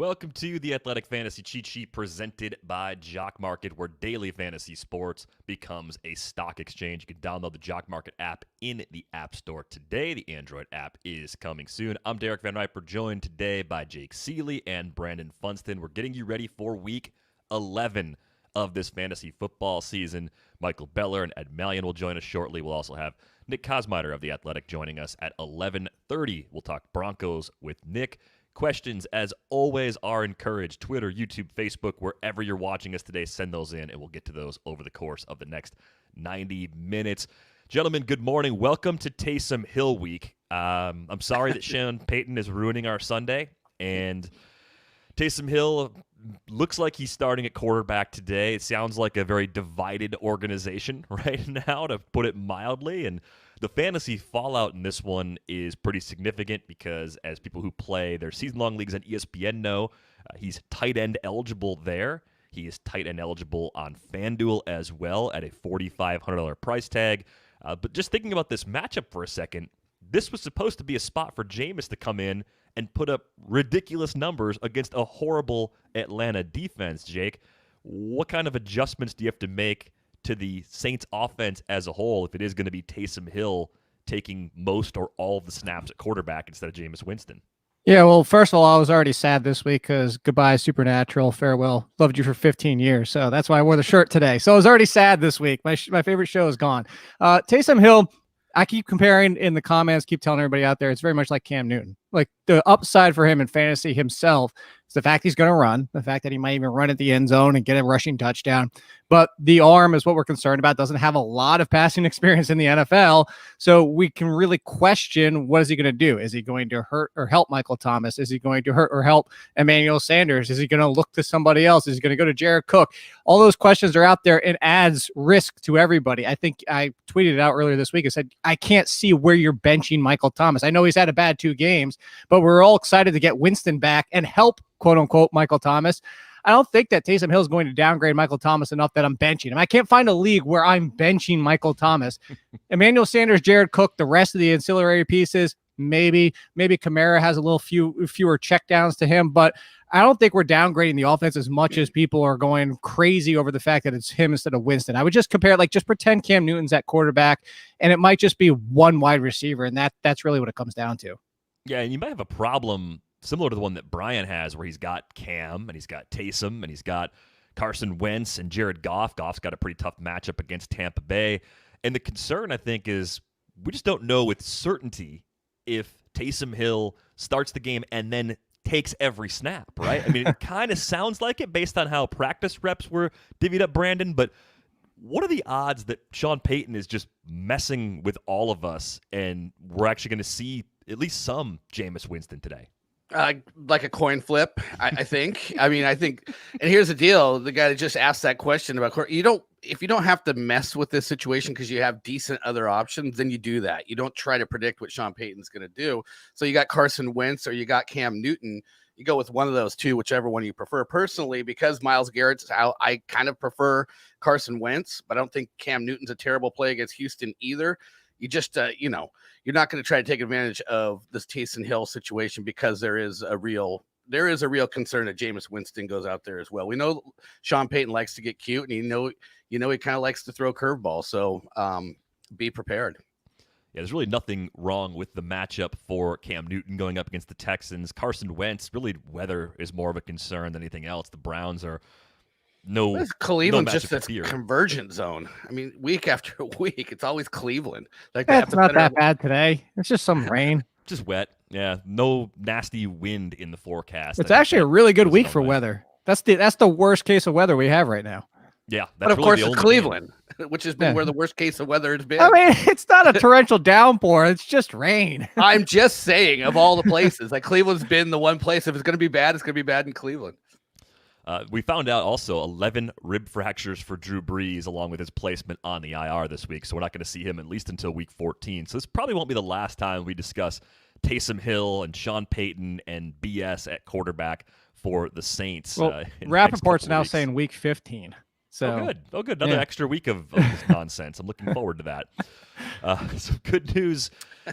Welcome to the Athletic Fantasy Cheatsheet presented by Jock Market, where daily fantasy sports becomes a stock exchange. You can download the Jock Market app in the App Store today. The Android app is coming soon. I'm Derek VanRiper, joined today by Jake Ciely and Brandon Funston. We're getting you ready for Week 11 of this fantasy football season. Michael Beller and Ed Malyon will join us shortly. We'll also have Nick Kosmider of The Athletic joining us at 11:30. We'll talk Broncos with Nick. Questions, as always, are encouraged. Twitter, YouTube, Facebook, wherever you're watching us today, send those in, and we'll get to those over the course of the next 90 minutes. Gentlemen, good morning. Welcome to Taysom Hill week. I'm sorry that Sean Payton is ruining our Sunday, and Taysom Hill looks like he's starting at quarterback today. It sounds like a very divided organization right now, to put it mildly, and the fantasy fallout in this one is pretty significant because, as people who play their season-long leagues on ESPN know, he's tight end eligible there. He is tight end eligible on FanDuel as well at a $4,500 price tag. But just thinking about this matchup for a second, this was supposed to be a spot for Jameis to come in and put up ridiculous numbers against a horrible Atlanta defense, Jake. What kind of adjustments do you have to make to the Saints offense as a whole if it is going to be Taysom Hill taking most or all of the snaps at quarterback instead of Jameis Winston? Yeah, well, first of all, I was already sad this week because goodbye, Supernatural, farewell, loved you for 15 years. So that's why I wore the shirt today. So I was already sad this week. My favorite show is gone. Taysom Hill, I keep comparing in the comments, keep telling everybody out there, it's very much like Cam Newton. Like, the upside for him in fantasy himself is the fact he's going to run, the fact that he might even run at the end zone and get a rushing touchdown. But the arm is what we're concerned about. Doesn't have a lot of passing experience in the NFL. So we can really question, what is he going to do? Is he going to hurt or help Michael Thomas? Is he going to hurt or help Emmanuel Sanders? Is he going to look to somebody else? Is he going to go to Jared Cook? All those questions are out there and adds risk to everybody. I think I tweeted it out earlier this week. I said, I can't see where you're benching Michael Thomas. I know he's had a bad 2 games, but we're all excited to get Winston back and help, quote unquote, Michael Thomas. I don't think that Taysom Hill is going to downgrade Michael Thomas enough that I'm benching him. I can't find a league where I'm benching Michael Thomas. Emmanuel Sanders, Jared Cook, the rest of the ancillary pieces, maybe Kamara has a little fewer checkdowns to him, but I don't think we're downgrading the offense as much as people are going crazy over the fact that it's him instead of Winston. I would just compare, just pretend Cam Newton's at quarterback, and it might just be one wide receiver, and that's really what it comes down to. Yeah, and you might have a problem similar to the one that Brian has, where he's got Cam and he's got Taysom and he's got Carson Wentz and Jared Goff. Goff's got a pretty tough matchup against Tampa Bay. And the concern, I think, is we just don't know with certainty if Taysom Hill starts the game and then takes every snap, right? I mean, it kind of sounds like it based on how practice reps were divvied up, Brandon, but what are the odds that Sean Payton is just messing with all of us and we're actually going to see at least some Jameis Winston today? Like a coin flip, I think. I think, and here's the deal: the guy that just asked that question about if you don't have to mess with this situation because you have decent other options, then you do that. You don't try to predict what Sean Payton's going to do. So you got Carson Wentz or you got Cam Newton. You go with one of those two, whichever one you prefer. Personally, because Myles Garrett's out, I kind of prefer Carson Wentz, but I don't think Cam Newton's a terrible play against Houston either. You just, you're not going to try to take advantage of this Taysom Hill situation because there is a real concern that Jameis Winston goes out there as well. We know Sean Payton likes to get cute, and he kind of likes to throw curveballs. So be prepared. Yeah, there's really nothing wrong with the matchup for Cam Newton going up against the Texans. Carson Wentz, really weather is more of a concern than anything else. The Browns are Cleveland no just this convergent zone. I mean, week after week, it's always Cleveland. It's not that bad today. It's just some rain. Just wet. Yeah, no nasty wind in the forecast. It's actually a really good week for weather. That's the worst case of weather we have right now. Yeah, but of course it's Cleveland, which has been where the worst case of weather has been. I mean, it's not a torrential downpour; it's just rain. I'm just saying, of all the places, Cleveland's been the one place. If it's going to be bad, it's going to be bad in Cleveland. We found out also 11 rib fractures for Drew Brees along with his placement on the IR this week, so we're not going to see him at least until week 14. So this probably won't be the last time we discuss Taysom Hill and Sean Payton and BS at quarterback for the Saints. Well, Rappaport's now saying week 15. So Oh, good. Another extra week of this nonsense. I'm looking forward to that. Some good news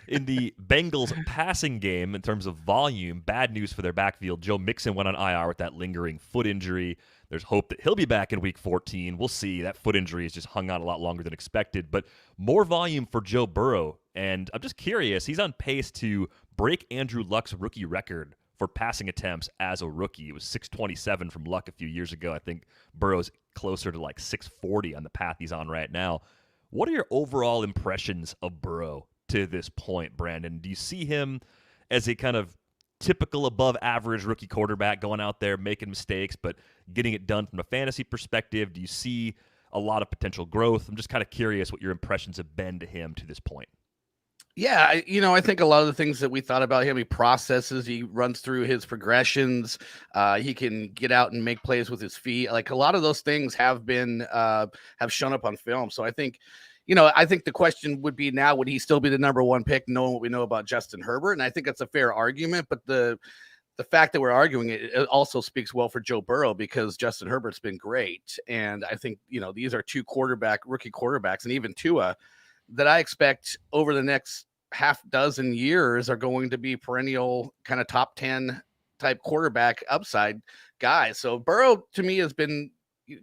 in the Bengals passing game in terms of volume. Bad news for their backfield. Joe Mixon went on IR with that lingering foot injury. There's hope that he'll be back in week 14. We'll see. That foot injury has just hung on a lot longer than expected. But more volume for Joe Burrow. And I'm just curious. He's on pace to break Andrew Luck's rookie record for passing attempts as a rookie. It was 627 from Luck a few years ago. I think Burrow's closer to like 640 on the path he's on right now. What are your overall impressions of Burrow to this point, Brandon? Do you see him as a kind of typical above average rookie quarterback going out there making mistakes but getting it done from a fantasy perspective? Do you see a lot of potential growth? I'm just kind of curious what your impressions have been to him to this point. Yeah, I think a lot of the things that we thought about him, he processes, he runs through his progressions, he can get out and make plays with his feet. Like a lot of those things have been have shown up on film. So I think the question would be now, would he still be the number one pick, knowing what we know about Justin Herbert? And I think that's a fair argument, but the fact that we're arguing it also speaks well for Joe Burrow because Justin Herbert's been great. And I think, these are two rookie quarterbacks, and even Tua, that I expect over the next half dozen years are going to be perennial kind of top 10 type quarterback upside guys. So Burrow to me has been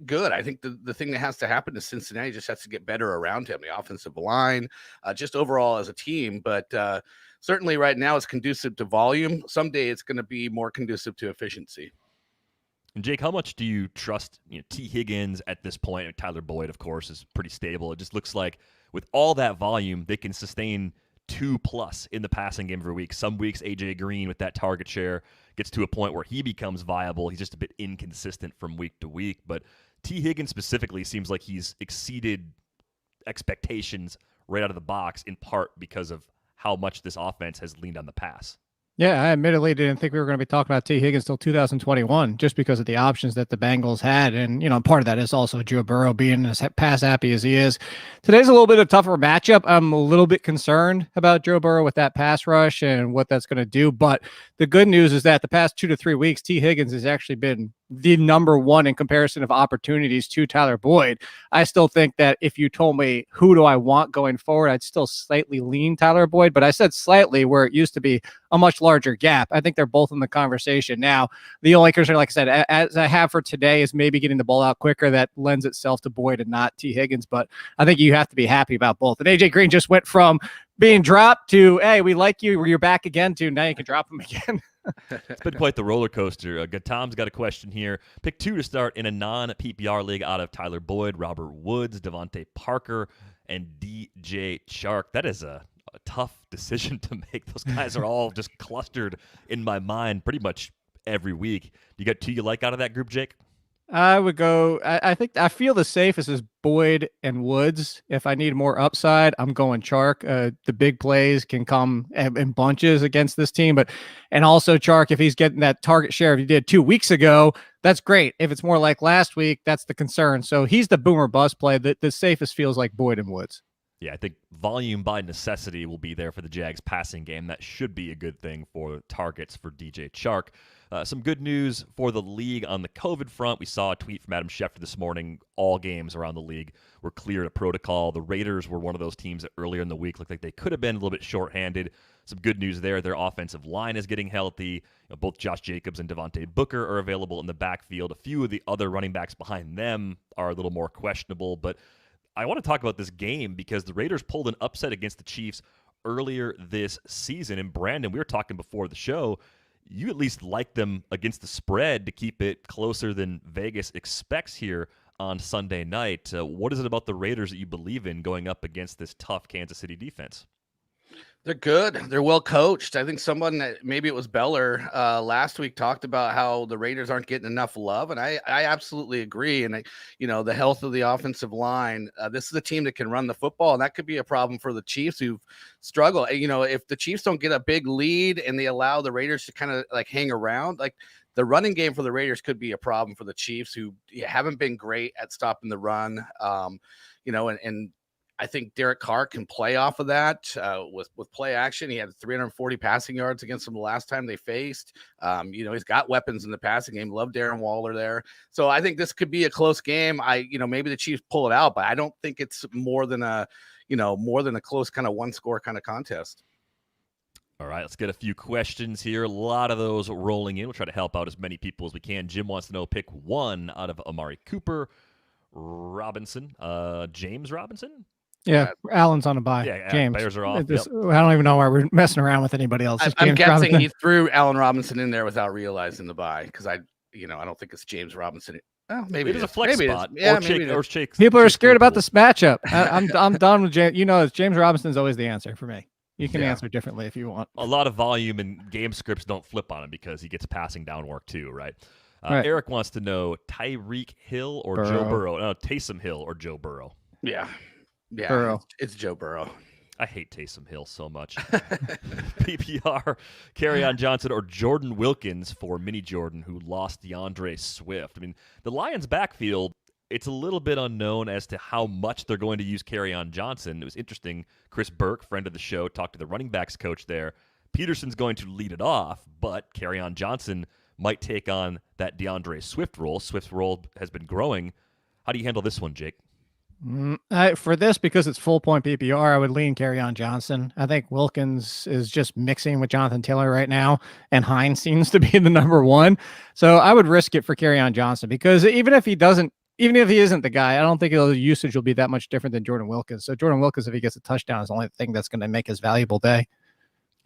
good. I think the thing that has to happen to Cincinnati just has to get better around him, the offensive line, just overall as a team. But certainly right now it's conducive to volume. Someday it's going to be more conducive to efficiency. And Jake, how much do you trust T. Higgins at this point? And Tyler Boyd, of course, is pretty stable. It just looks like with all that volume, they can sustain 2+ in the passing game every week. Some weeks, AJ Green with that target share gets to a point where he becomes viable. He's just a bit inconsistent from week to week. But T. Higgins specifically seems like he's exceeded expectations right out of the box, in part because of how much this offense has leaned on the pass. Yeah, I admittedly didn't think we were going to be talking about T. Higgins till 2021, just because of the options that the Bengals had. And, part of that is also Joe Burrow being as pass happy as he is. Today's a little bit of a tougher matchup. I'm a little bit concerned about Joe Burrow with that pass rush and what that's going to do. But the good news is that the past 2 to 3 weeks, T. Higgins has actually been the number one in comparison of opportunities to Tyler Boyd. I still think that if you told me who do I want going forward, I'd still slightly lean Tyler Boyd, but I said slightly where it used to be a much larger gap. I think they're both in the conversation now. The only concern, like I said, as I have for today, is maybe getting the ball out quicker. That lends itself to Boyd and not T. Higgins, but I think you have to be happy about both. And AJ Green just went from being dropped to, hey, we like you, you're back again, to now you can drop him again. It's been quite the roller coaster. Tom's got a question here. Pick 2 to start in a non-PPR league out of Tyler Boyd, Robert Woods, Devontae Parker, and DJ Chark. That is a tough decision to make. Those guys are all just clustered in my mind pretty much every week. You got 2 you like out of that group, Jake? I would go, I think I feel the safest is Boyd and Woods. If I need more upside, I'm going Chark. The big plays can come in bunches against this team, and also Chark, if he's getting that target share if he did 2 weeks ago, that's great. If it's more like last week, that's the concern. So he's the boomer bust play. The safest feels like Boyd and Woods. Yeah, I think volume by necessity will be there for the Jags passing game. That should be a good thing for targets for DJ Chark. Some good news for the league on the COVID front. We saw a tweet from Adam Schefter this morning. All games around the league were cleared of protocol. The Raiders were one of those teams that earlier in the week looked like they could have been a little bit shorthanded. Some good news there. Their offensive line is getting healthy. Both Josh Jacobs and Devontae Booker are available in the backfield. A few of the other running backs behind them are a little more questionable, but I want to talk about this game because the Raiders pulled an upset against the Chiefs earlier this season. And Brandon, we were talking before the show, you at least like them against the spread to keep it closer than Vegas expects here on Sunday night. What is it about the Raiders that you believe in going up against this tough Kansas City defense? They're good. They're well coached. I think someone, maybe it was Beller, last week talked about how the Raiders aren't getting enough love, and I absolutely agree. And the health of the offensive line. This is a team that can run the football, and that could be a problem for the Chiefs who've struggled. If the Chiefs don't get a big lead and they allow the Raiders to kind of like hang around, like the running game for the Raiders could be a problem for the Chiefs who haven't been great at stopping the run. And I think Derek Carr can play off of that with play action. He had 340 passing yards against them the last time they faced. He's got weapons in the passing game. Love Darren Waller there. So I think this could be a close game. Maybe the Chiefs pull it out, but I don't think it's more than a close kind of one score kind of contest. All right, let's get a few questions here. A lot of those rolling in. We'll try to help out as many people as we can. Jim wants to know, pick one out of Amari Cooper, Robinson, James Robinson. Yeah, Allen's on a bye. Yeah, James. Bears are off. I don't even know why we're messing around with anybody else. I'm guessing Robinson. He threw Allen Robinson in there without realizing the bye because I don't think it's James Robinson. Well, maybe it is a flex spot. Yeah, or Chase. People are scared about this matchup. I'm done with James. James Robinson's always the answer for me. You can answer differently if you want. A lot of volume and game scripts don't flip on him because he gets passing down work too, right? Right. Eric wants to know Tyreek Hill or Joe Burrow. No, Taysom Hill or Joe Burrow. Yeah. Burrow. It's Joe Burrow. I hate Taysom Hill so much. PPR, Kerryon Johnson or Jordan Wilkins for Mini Jordan, who lost DeAndre Swift. I mean, the Lions' backfield, it's a little bit unknown as to how much they're going to use Kerryon Johnson. It was interesting. Chris Burke, friend of the show, talked to the running backs coach there. Peterson's going to lead it off, but Kerryon Johnson might take on that DeAndre Swift role. Swift's role has been growing. How do you handle this one, Jake? For this, because it's full point PPR, I would lean Kerryon Johnson. I think Wilkins is just mixing with Jonathan Taylor right now, and Hines seems to be the number one. So I would risk it for Kerryon Johnson because even if he isn't the guy, I don't think the usage will be that much different than Jordan Wilkins. So Jordan Wilkins, if he gets a touchdown, is the only thing that's going to make his valuable day.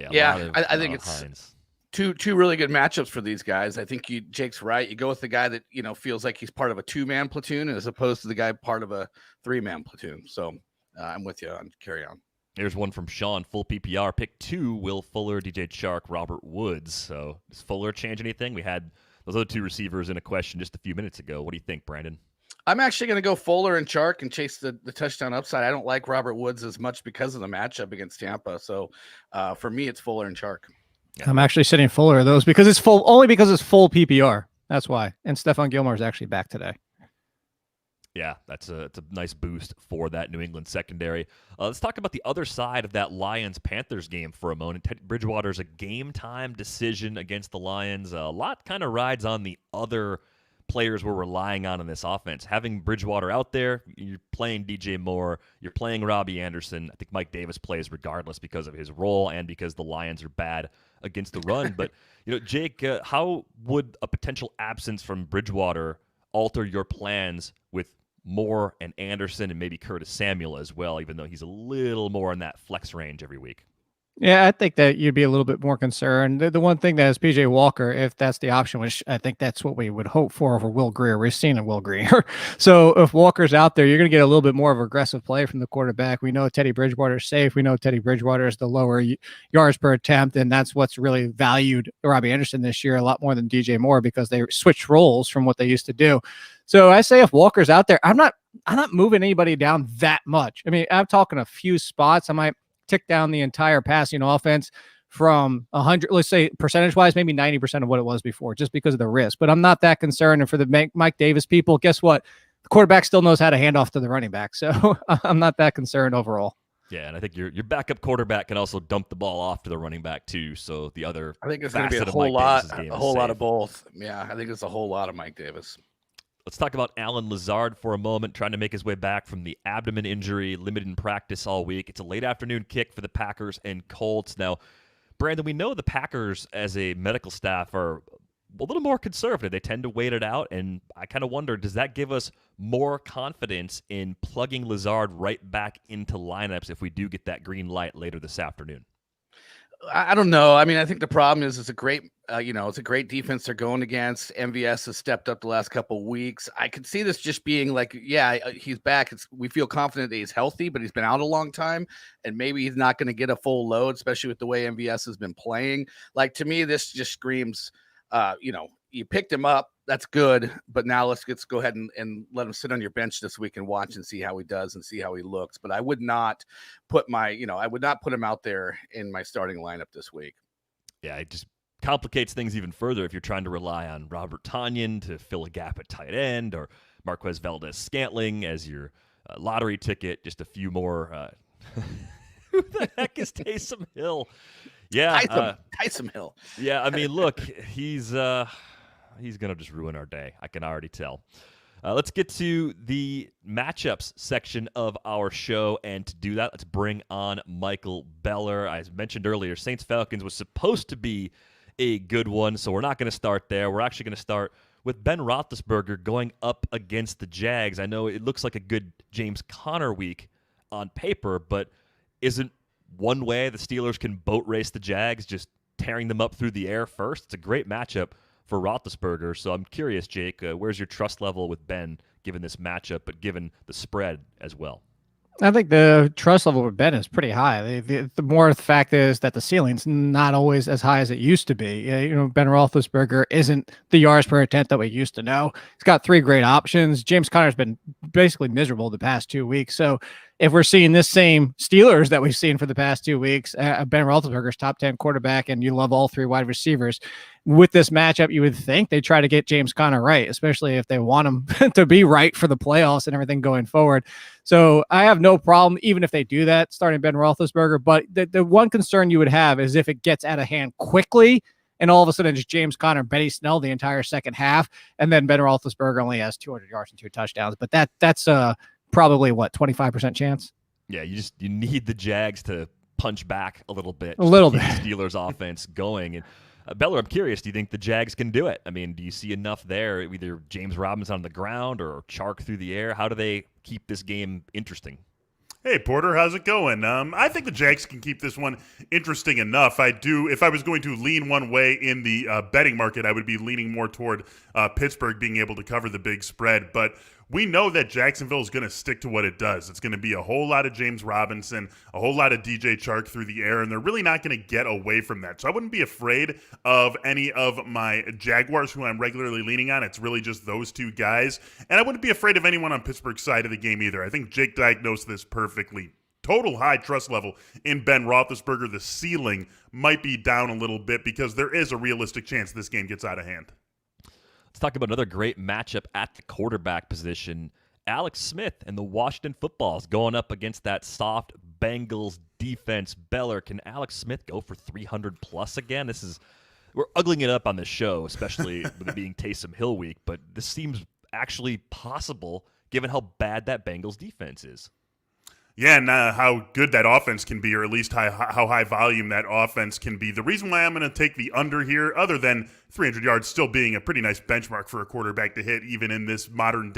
I think it's Hines. Two really good matchups for these guys. I think Jake's right. You go with the guy that feels like he's part of a 2-man platoon as opposed to the guy part of a 3-man platoon. So I'm with you on Kerryon. Here's one from Sean, full PPR. Pick 2, Will Fuller, DJ Chark, Robert Woods. So does Fuller change anything? We had those other 2 receivers in a question just a few minutes ago. What do you think, Brandon? I'm actually going to go Fuller and Chark and chase the touchdown upside. I don't like Robert Woods as much because of the matchup against Tampa. So for me, it's Fuller and Chark. Yeah. I'm actually sitting Fuller of those because it's full PPR. That's why. And Stephon Gilmore is actually back today. Yeah, it's a nice boost for that New England secondary. Let's talk about the other side of that Lions-Panthers game for a moment. Teddy Bridgewater's a game-time decision against the Lions. A lot kind of rides on the other players we're relying on in this offense. Having Bridgewater out there, you're playing DJ Moore, you're playing Robbie Anderson. I think Mike Davis plays regardless because of his role and because the Lions are bad against the run. But, Jake, how would a potential absence from Bridgewater alter your plans with Moore and Anderson and maybe Curtis Samuel as well, even though he's a little more in that flex range every week? Yeah, I think that you'd be a little bit more concerned. The one thing that is PJ Walker, if that's the option, which I think that's what we would hope for over Will Greer. We're seeing a Will Greer. So if Walker's out there, you're going to get a little bit more of aggressive play from the quarterback. We know Teddy Bridgewater is safe. We know Teddy Bridgewater is the lower yards per attempt, and that's what's really valued Robbie Anderson this year a lot more than DJ Moore because they switched roles from what they used to do. So I say if Walker's out there, I'm not moving anybody down that much. I mean, I'm talking a few spots. I might tick down the entire passing offense from 100, let's say percentage wise, maybe 90% of what it was before, just because of the risk. But I'm not that concerned. And for the Mike Davis people, guess what? The quarterback still knows how to hand off to the running back. So I'm not that concerned overall. Yeah, and I think your backup quarterback can also dump the ball off to the running back too. So the other, I think it's going to be a whole lot of both. Yeah, I think it's a whole lot of Mike Davis. Let's talk about Alan Lazard for a moment, trying to make his way back from the abdomen injury, limited in practice all week. It's a late afternoon kick for the Packers and Colts. Now, Brandon, we know the Packers as a medical staff are a little more conservative. They tend to wait it out, and I kind of wonder, does that give us more confidence in plugging Lazard right back into lineups if we do get that green light later this afternoon? I don't know. I mean, I think the problem is it's a great defense they're going against. MVS has stepped up the last couple of weeks. I could see this just being like, he's back. We feel confident that he's healthy, but he's been out a long time, and maybe he's not going to get a full load, especially with the way MVS has been playing. Like, to me, this just screams, you picked him up. That's good, but now let's go ahead and let him sit on your bench this week and watch and see how he does and see how he looks. But I would not put him out there in my starting lineup this week. Yeah, it just complicates things even further if you're trying to rely on Robert Tonyan to fill a gap at tight end or Marquez Valdez-Scantling as your lottery ticket, just a few more. Who the heck is Taysom Hill? Yeah, Tysom Hill. Yeah, I mean, look, he's gonna just ruin our day. I can already tell. Let's get to the matchups section of our show, and to do that, let's bring on Michael Beller. As mentioned earlier, Saints-Falcons was supposed to be a good one, so we're not going to start there. We're actually going to start with Ben Roethlisberger going up against the Jags. I know it looks like a good James Conner week on paper, but isn't one way the Steelers can boat race the Jags, just tearing them up through the air first? It's a great matchup for Roethlisberger. So I'm curious, Jake, where's your trust level with Ben given this matchup, but given the spread as well? I think the trust level with Ben is pretty high. The more the fact is that the ceiling's not always as high as it used to be. Ben Roethlisberger isn't the yards per attempt that we used to know. He's got 3 great options. James Conner's been basically miserable the past 2 weeks. So if we're seeing this same Steelers that we've seen for the past 2 weeks, Ben Roethlisberger's top 10 quarterback, and you love all 3 wide receivers. With this matchup, you would think they try to get James Conner right, especially if they want him to be right for the playoffs and everything going forward. So I have no problem, even if they do that, starting Ben Roethlisberger. But the one concern you would have is if it gets out of hand quickly, and all of a sudden it's James Conner, Benny Snell the entire second half, and then Ben Roethlisberger only has 200 yards and 2 touchdowns. But that's probably 25% chance. Yeah, you need the Jags to punch back a little bit. A little bit. bit. The Steelers offense going. And Beller, I'm curious, do you think the Jags can do it? I mean, do you see enough there, either James Robinson on the ground or Chark through the air? How do they keep this game interesting? Hey, Porter, how's it going? I think the Jags can keep this one interesting enough. If I was going to lean one way in the betting market, I would be leaning more toward Pittsburgh being able to cover the big spread. But we know that Jacksonville is going to stick to what it does. It's going to be a whole lot of James Robinson, a whole lot of DJ Chark through the air, and they're really not going to get away from that. So I wouldn't be afraid of any of my Jaguars who I'm regularly leaning on. It's really just those 2 guys. And I wouldn't be afraid of anyone on Pittsburgh's side of the game either. I think Jake diagnosed this perfectly. Total high trust level in Ben Roethlisberger. The ceiling might be down a little bit because there is a realistic chance this game gets out of hand. Let's talk about another great matchup at the quarterback position. Alex Smith and the Washington Footballs going up against that soft Bengals defense. Beller, can Alex Smith go for 300 plus again? We're ugling it up on this show, especially with it being Taysom Hill week, but this seems actually possible given how bad that Bengals defense is. Yeah, and how good that offense can be, or at least how high volume that offense can be. The reason why I'm going to take the under here, other than 300 yards still being a pretty nice benchmark for a quarterback to hit, even in this modern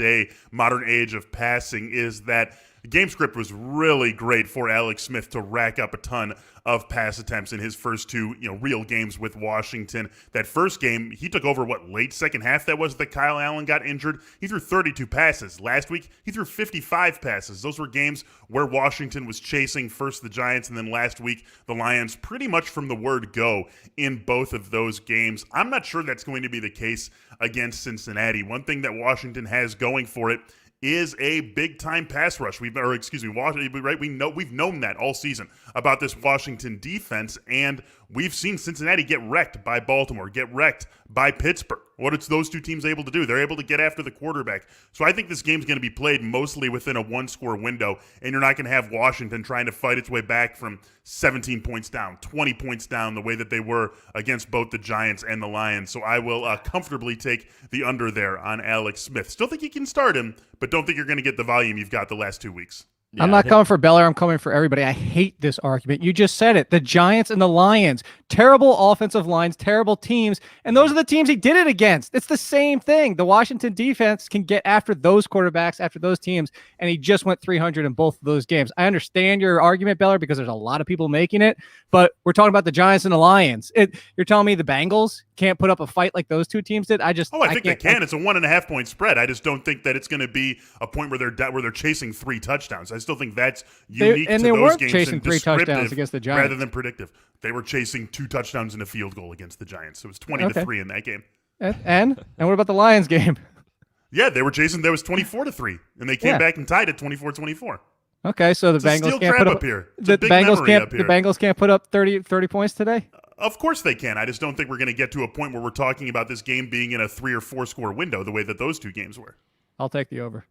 age of passing, is that the game script was really great for Alex Smith to rack up a ton of pass attempts in his first 2, real games with Washington. That first game, he took over late second half that Kyle Allen got injured. He threw 32 passes. Last week, he threw 55 passes. Those were games where Washington was chasing first the Giants and then last week the Lions pretty much from the word go in both of those games. I'm not sure that's going to be the case against Cincinnati. One thing that Washington has going for it is a big-time pass rush. We've known that all season about this Washington defense, and we've seen Cincinnati get wrecked by Baltimore, get wrecked by Pittsburgh. What it's those 2 teams able to do? They're able to get after the quarterback. So I think this game's going to be played mostly within a 1-score window, and you're not going to have Washington trying to fight its way back from 17 points down, 20 points down, the way that they were against both the Giants and the Lions. So I will comfortably take the under there on Alex Smith. Still think you can start him, but don't think you're going to get the volume you've got the last 2 weeks. I'm not coming for Beller. I'm coming for everybody. I hate this argument. You just said it. The Giants and the Lions, terrible offensive lines, terrible teams. And those are the teams he did it against. It's the same thing. The Washington defense can get after those quarterbacks, after those teams. And he just went 300 in both of those games. I understand your argument, Beller, because there's a lot of people making it. But we're talking about the Giants and the Lions. You're telling me the Bengals can't put up a fight like those 2 teams did? I think they can. It's a 1.5 point spread. I just don't think that it's going to be a point where they're chasing 3 touchdowns. I still think that's unique to those games. And they weren't chasing 3 touchdowns against the Giants. Rather than predictive. They were chasing 2 touchdowns and a field goal against the Giants. It was 20-3 in that game. And what about the Lions game? Yeah, they were chasing. There was 24-3. And they came back and tied at 24-24. Okay, so the Bengals can't put up here. The Bengals can't put up 30 points today? Of course they can. I just don't think we're going to get to a point where we're talking about this game being in a 3 or 4 score window the way that those 2 games were. I'll take the over.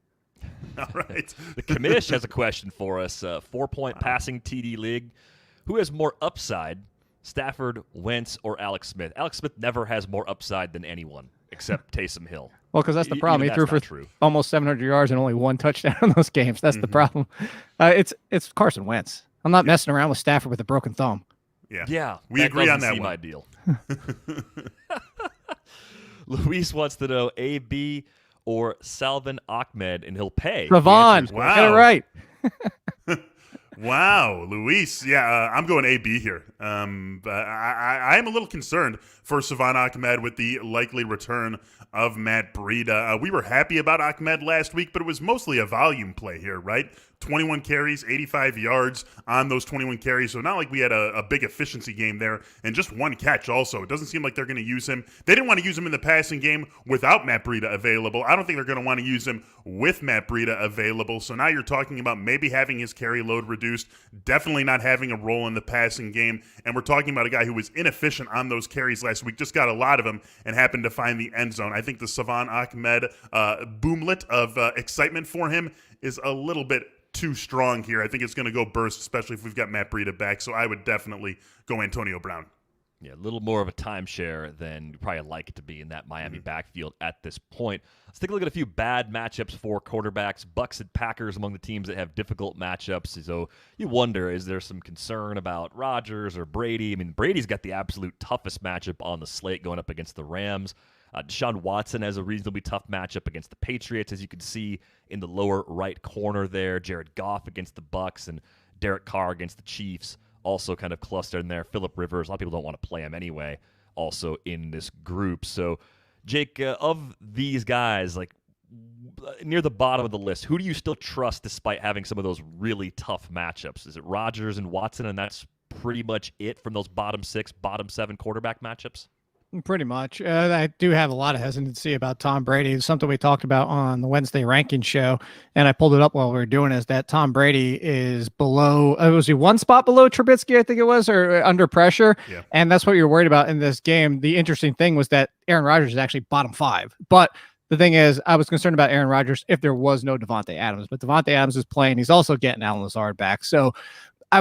All right. The commish has a question for us. 4-point passing TD league. Who has more upside, Stafford, Wentz, or Alex Smith? Alex Smith never has more upside than anyone except Taysom Hill. Well, because that's the problem. He threw for true. almost 700 yards and only one touchdown in those games. That's the problem. It's Carson Wentz. I'm not messing around with Stafford with a broken thumb. Yeah. We agree on that one. My deal. Luis wants to know AB or Salvin Ahmed, and he'll pay. Ravon, Wow. get it right. Wow, Luis. Yeah, I'm going AB here. But I am a little concerned for Salvon Ahmed with the likely return of Matt Breida. We were happy about Ahmed last week, but it was mostly a volume play here, right? 21 carries, 85 yards on those 21 carries. So not like we had a big efficiency game there, and just one catch also. It doesn't seem like they're going to use him. They didn't want to use him in the passing game without Matt Breida available. I don't think they're going to want to use him with Matt Breida available. So now you're talking about maybe having his carry load reduced, definitely not having a role in the passing game. And we're talking about a guy who was inefficient on those carries last week, just got a lot of them and happened to find the end zone. I think the Salvon Ahmed boomlet of excitement for him is a little bit too strong here. I think it's going to go burst, especially if we've got Matt Breida back. So I would definitely go Antonio Brown. Yeah, a little more of a timeshare than you probably like it to be in that Miami backfield at this point. Let's take a look at a few bad matchups for quarterbacks. Bucks and Packers among the teams that have difficult matchups. So you wonder, is there some concern about Rodgers or Brady? I mean, Brady's got the absolute toughest matchup on the slate going up against the Rams. Deshaun Watson has a reasonably tough matchup against the Patriots, as you can see in the lower right corner there. Jared Goff against the Bucks and Derek Carr against the Chiefs, also kind of clustered in there. Phillip Rivers, a lot of people don't want to play him anyway, also in this group. So, Jake, of these guys, like near the bottom of the list, who do you still trust despite having some of those really tough matchups? Is it Rodgers and Watson, and that's pretty much it from those bottom 6, bottom 7 quarterback matchups? Pretty much. I do have a lot of hesitancy about Tom Brady. It's something we talked about on the Wednesday ranking show, and I pulled it up while we were doing is that Tom Brady is below, was he one spot below Trubisky, I think it was, or under pressure? Yeah. And that's what you're worried about in this game. The interesting thing was that Aaron Rodgers is actually bottom 5. But the thing is, I was concerned about Aaron Rodgers if there was no Devontae Adams. But Devontae Adams is playing. He's also getting Alan Lazard back. So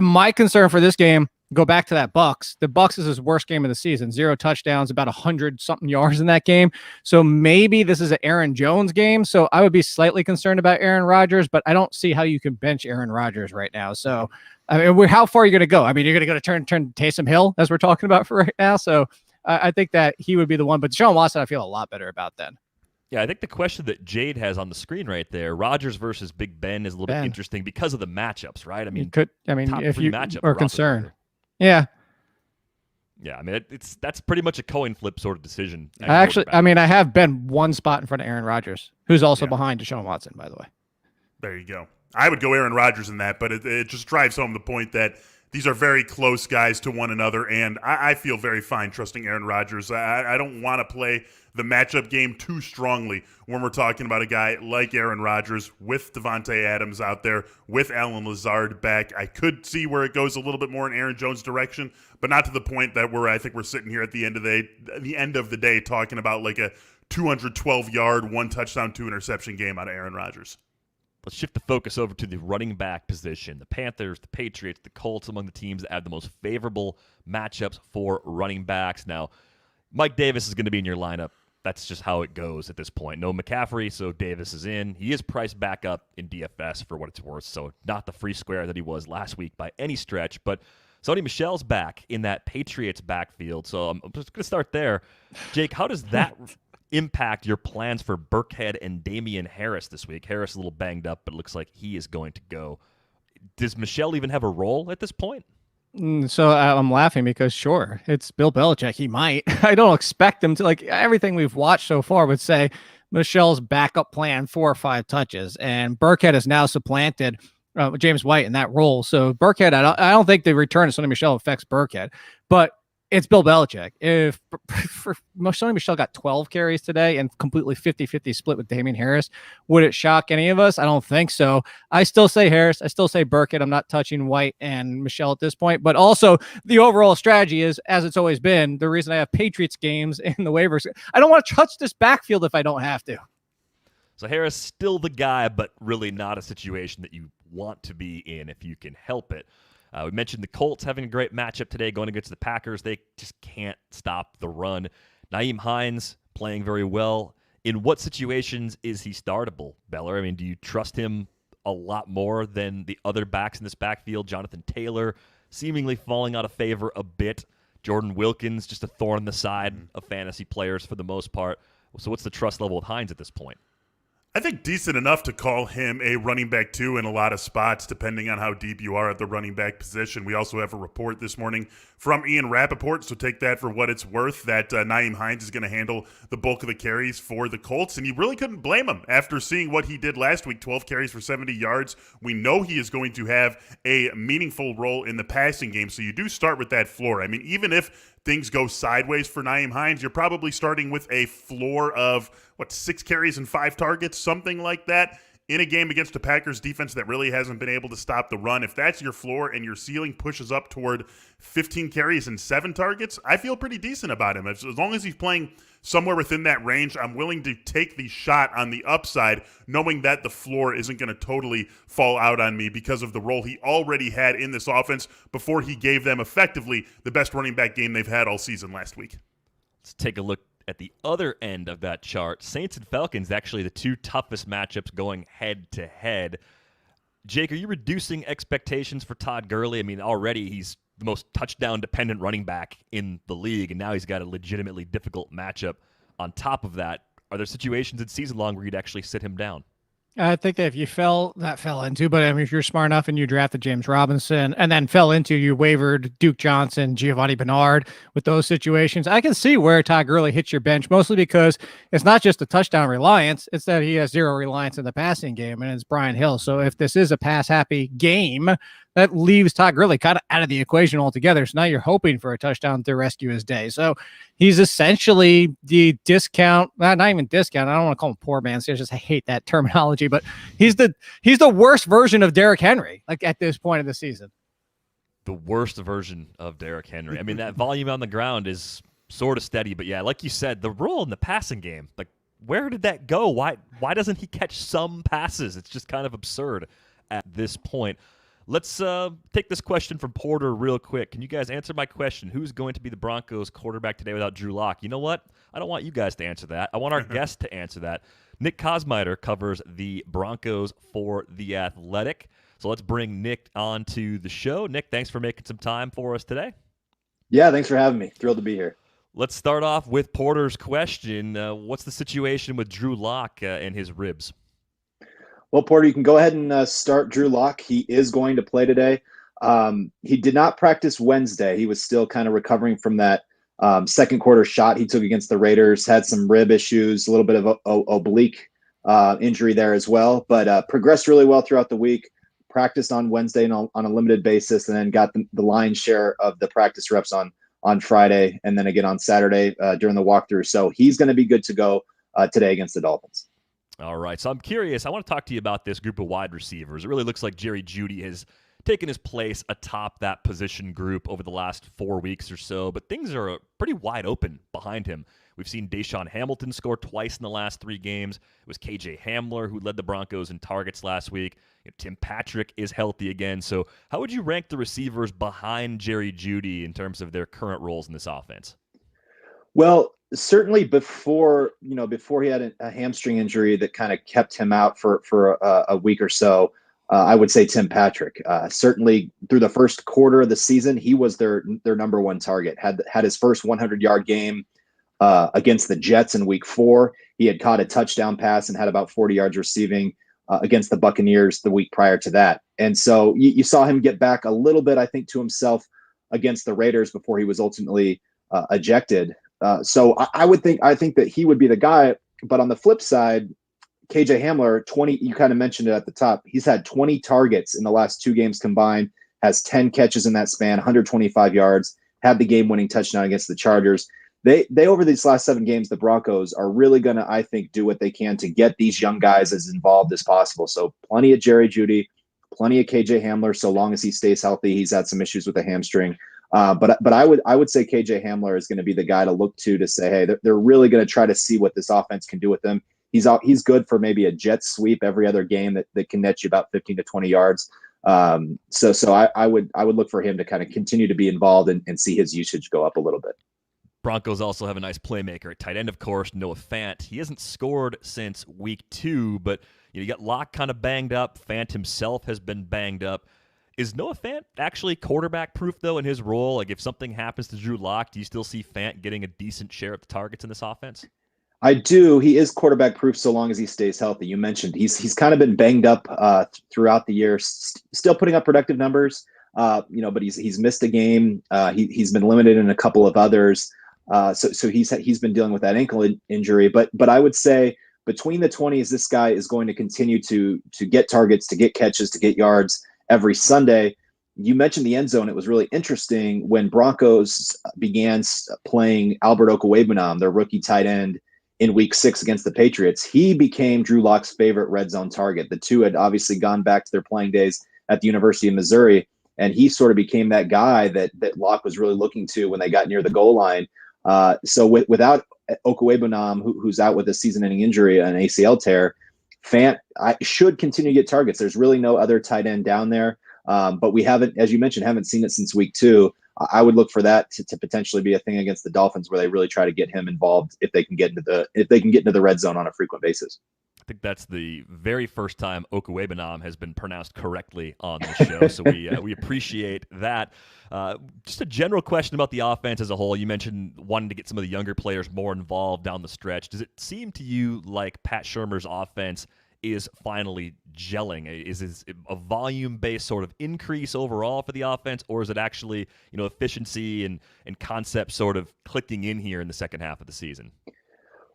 my concern for this game, go back to that Bucks. The Bucks is his worst game of the season. 0 touchdowns, about 100-something yards in that game. So maybe this is an Aaron Jones game. So I would be slightly concerned about Aaron Rodgers, but I don't see how you can bench Aaron Rodgers right now. So I mean, how far are you going to go? I mean, you're going to go to turn Taysom Hill, as we're talking about for right now. So I think that he would be the one. But Deshaun Watson, I feel a lot better about then. Yeah, I think the question that Jade has on the screen right there, Rodgers versus Big Ben, is a little bit interesting because of the matchups, right? I mean, if you are concerned. Yeah. Yeah, I mean, that's pretty much a coin flip sort of decision. I have been one spot in front of Aaron Rodgers, who's also behind Deshaun Watson, by the way. There you go. I would go Aaron Rodgers in that, but it just drives home the point that these are very close guys to one another, and I feel very fine trusting Aaron Rodgers. I don't want to play the matchup game too strongly when we're talking about a guy like Aaron Rodgers with Devontae Adams out there, with Alan Lazard back. I could see where it goes a little bit more in Aaron Jones' direction, but not to the point that I think we're sitting here at the end of the day talking about like a 212-yard, 1 touchdown, 2 interception game out of Aaron Rodgers. Let's shift the focus over to the running back position. The Panthers, the Patriots, the Colts among the teams that have the most favorable matchups for running backs. Now, Mike Davis is going to be in your lineup. That's just how it goes at this point. No McCaffrey, so Davis is in. He is priced back up in DFS for what it's worth, so not the free square that he was last week by any stretch. But Sony Michel's back in that Patriots backfield, so I'm just going to start there. Jake, how does that impact your plans for Burkhead and Damian Harris this week? Harris is a little banged up, but it looks like he is going to go. Does Michel even have a role at this point? So I'm laughing because, sure, it's Bill Belichick. He might. I don't expect him to. Like, everything we've watched so far would say Michel's backup plan 4 or 5 touches, and Burkhead has now supplanted James White in that role. So Burkhead, I don't think the return of Sony Michel affects Burkhead, but it's Bill Belichick. If Sony Michel got 12 carries today and completely 50-50 split with Damian Harris, would it shock any of us? I don't think so. I still say Harris. I still say Burkhead. I'm not touching White and Michel at this point. But also, the overall strategy is, as it's always been, the reason I have Patriots games in the waivers, I don't want to touch this backfield if I don't have to. So Harris still the guy, but really not a situation that you want to be in if you can help it. We mentioned the Colts having a great matchup today going against the Packers. They just can't stop the run. Nyheim Hines playing very well. In what situations is he startable, Beller? I mean, do you trust him a lot more than the other backs in this backfield? Jonathan Taylor seemingly falling out of favor a bit. Jordan Wilkins, just a thorn in the side of fantasy players for the most part. So what's the trust level with Hines at this point? I think decent enough to call him a running back 2 in a lot of spots, depending on how deep you are at the running back position. We also have a report this morning from Ian Rappaport, so take that for what it's worth, that Nyheim Hines is going to handle the bulk of the carries for the Colts, and you really couldn't blame him after seeing what he did last week, 12 carries for 70 yards. We know he is going to have a meaningful role in the passing game, so you do start with that floor. I mean, even if things go sideways for Nyheim Hines, you're probably starting with a floor of, 6 carries and 5 targets, something like that, in a game against the Packers defense that really hasn't been able to stop the run. If that's your floor and your ceiling pushes up toward 15 carries and 7 targets, I feel pretty decent about him. As long as he's playing somewhere within that range, I'm willing to take the shot on the upside, knowing that the floor isn't going to totally fall out on me because of the role he already had in this offense before he gave them effectively the best running back game they've had all season last week. Let's take a look at the other end of that chart. Saints and Falcons, actually the 2 toughest matchups going head-to-head. Jake, are you reducing expectations for Todd Gurley? I mean, already he's the most touchdown-dependent running back in the league, and now he's got a legitimately difficult matchup on top of that. Are there situations in season long where you'd actually sit him down? I think that if you fell into, but I mean, if you're smart enough and you drafted James Robinson and then you wavered Duke Johnson, Giovanni Bernard with those situations, I can see where Todd Gurley hits your bench, mostly because it's not just a touchdown reliance, it's that he has zero reliance in the passing game, and it's Brian Hill. So if this is a pass-happy game, that leaves Todd Gurley kind of out of the equation altogether. So now you're hoping for a touchdown to rescue his day. So he's essentially the discount, not even discount. I don't want to call him poor man. So I hate that terminology, but he's the worst version of Derrick Henry, like at this point of the season. The worst version of Derrick Henry. I mean, that volume on the ground is sort of steady, but yeah, like you said, the role in the passing game, like where did that go? Why doesn't he catch some passes? It's just kind of absurd at this point. Let's take this question from Porter real quick. Can you guys answer my question? Who's going to be the Broncos quarterback today without Drew Lock? You know what? I don't want you guys to answer that. I want our guest to answer that. Nick Kosmider covers the Broncos for The Athletic. So let's bring Nick on to the show. Nick, thanks for making some time for us today. Yeah, thanks for having me. Thrilled to be here. Let's start off with Porter's question. What's the situation with Drew Lock and his ribs? Well, Porter, you can go ahead and start Drew Lock. He is going to play today. He did not practice Wednesday. He was still kind of recovering from that second quarter shot he took against the Raiders, had some rib issues, a little bit of a oblique injury there as well, but progressed really well throughout the week, practiced on Wednesday on a limited basis, and then got the lion's share of the practice reps on Friday and then again on Saturday during the walkthrough. So he's going to be good to go today against the Dolphins. All right, so I'm curious. I want to talk to you about this group of wide receivers. It really looks like Jerry Jeudy has taken his place atop that position group over the last 4 weeks or so, but things are pretty wide open behind him. We've seen Deshaun Hamilton score twice in the last 3 games. It was KJ Hamler who led the Broncos in targets last week. Tim Patrick is healthy again. So how would you rank the receivers behind Jerry Jeudy in terms of their current roles in this offense? Well, certainly before he had a hamstring injury that kind of kept him out for a week or so, I would say Tim Patrick. Certainly through the first quarter of the season, he was their number one target. Had his first 100-yard game against the Jets in week 4. He had caught a touchdown pass and had about 40 yards receiving against the Buccaneers the week prior to that. And so you saw him get back a little bit, I think, to himself against the Raiders before he was ultimately ejected. So I think that he would be the guy. But on the flip side, KJ Hamler, 20, you kind of mentioned it at the top. He's had 20 targets in the last 2 games combined, has 10 catches in that span, 125 yards, had the game-winning touchdown against the Chargers. They over these last 7 games, the Broncos are really going to, I think, do what they can to get these young guys as involved as possible. So plenty of Jerry Jeudy, plenty of KJ Hamler, so long as he stays healthy. He's had some issues with the hamstring. But I would say KJ Hamler is going to be the guy to look to say, hey, they're really going to try to see what this offense can do with him. he's good for maybe a jet sweep every other game that can net you about 15 to 20 yards. So I would look for him to kind of continue to be involved and see his usage go up a little bit. Broncos also have a nice playmaker at tight end, of course, Noah Fant. He hasn't scored since week 2, but you got Locke kind of banged up. Fant himself has been banged up. Is Noah Fant actually quarterback proof, though, in his role? Like, if something happens to Drew Lock, do you still see Fant getting a decent share of the targets in this offense? I do. He is quarterback proof so long as he stays healthy. You mentioned he's kind of been banged up throughout the year, still putting up productive numbers, but he's missed a game. He's been limited in a couple of others. So he's been dealing with that ankle injury. But I would say between the 20s, this guy is going to continue to get targets, to get catches, to get yards every Sunday. You mentioned the end zone. It was really interesting when Broncos began playing Albert Okwuegbunam, their rookie tight end, in week 6 against the Patriots. He became Drew Lock's favorite red zone target. The two had obviously gone back to their playing days at the University of Missouri, and he sort of became that guy that Lock was really looking to when they got near the goal line. So without Okwuegbunam, who's out with a season-ending injury, an ACL tear, Fant should continue to get targets. There's really no other tight end down there, but we haven't, as you mentioned, haven't seen it since week 2. I would look for that to potentially be a thing against the Dolphins, where they really try to get him involved if they can get into the red zone on a frequent basis. I think that's the very first time Okwuegbunam has been pronounced correctly on the show, so we appreciate that. Just a general question about the offense as a whole. You mentioned wanting to get some of the younger players more involved down the stretch. Does it seem to you like Pat Shurmur's offense is finally gelling? Is it a volume-based sort of increase overall for the offense, or is it actually, efficiency and concept sort of clicking in here in the second half of the season?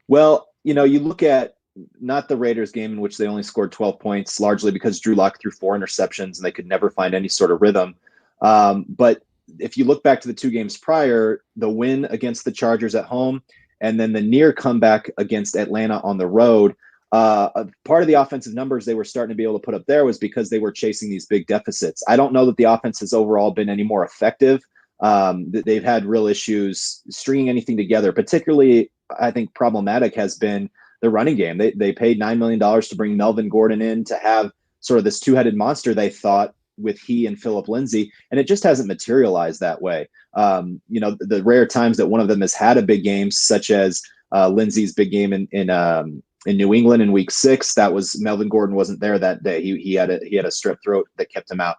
Well, you look at not the Raiders game, in which they only scored 12 points, largely because Drew Lock threw 4 interceptions and they could never find any sort of rhythm. But if you look back to the 2 games prior, the win against the Chargers at home and then the near comeback against Atlanta on the road, part of the offensive numbers they were starting to be able to put up there was because they were chasing these big deficits. I don't know that the offense has overall been any more effective. They've had real issues stringing anything together. Particularly, I think problematic has been the running game. They paid $9 million to bring Melvin Gordon in to have sort of this two-headed monster, they thought, with he and Phillip Lindsay, and it just hasn't materialized that way. The rare times that one of them has had a big game, such as Lindsay's big game in New England in week 6, that was Melvin Gordon wasn't there that day. He had a strep throat that kept him out.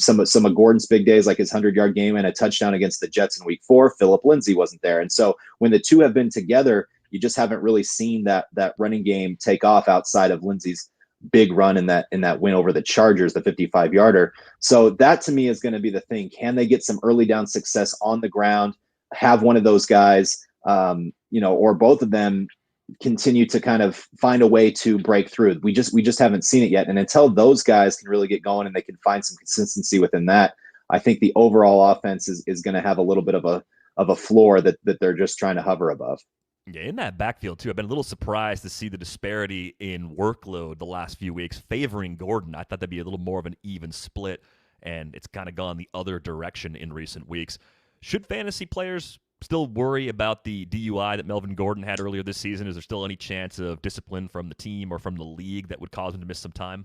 Some of Gordon's big days, like his 100-yard game and a touchdown against the Jets in week 4, Phillip Lindsay wasn't there. And so when the two have been together, you just haven't really seen that running game take off outside of Lindsay's big run in that win over the Chargers, the 55-yarder. So that to me is going to be the thing. Can they get some early down success on the ground, have one of those guys, or both of them continue to kind of find a way to break through? We just haven't seen it yet. And until those guys can really get going and they can find some consistency within that, I think the overall offense is going to have a little bit of a floor that they're just trying to hover above. Yeah, in that backfield, too, I've been a little surprised to see the disparity in workload the last few weeks favoring Gordon. I thought that'd be a little more of an even split, and it's kind of gone the other direction in recent weeks. Should fantasy players still worry about the DUI that Melvin Gordon had earlier this season? Is there still any chance of discipline from the team or from the league that would cause him to miss some time?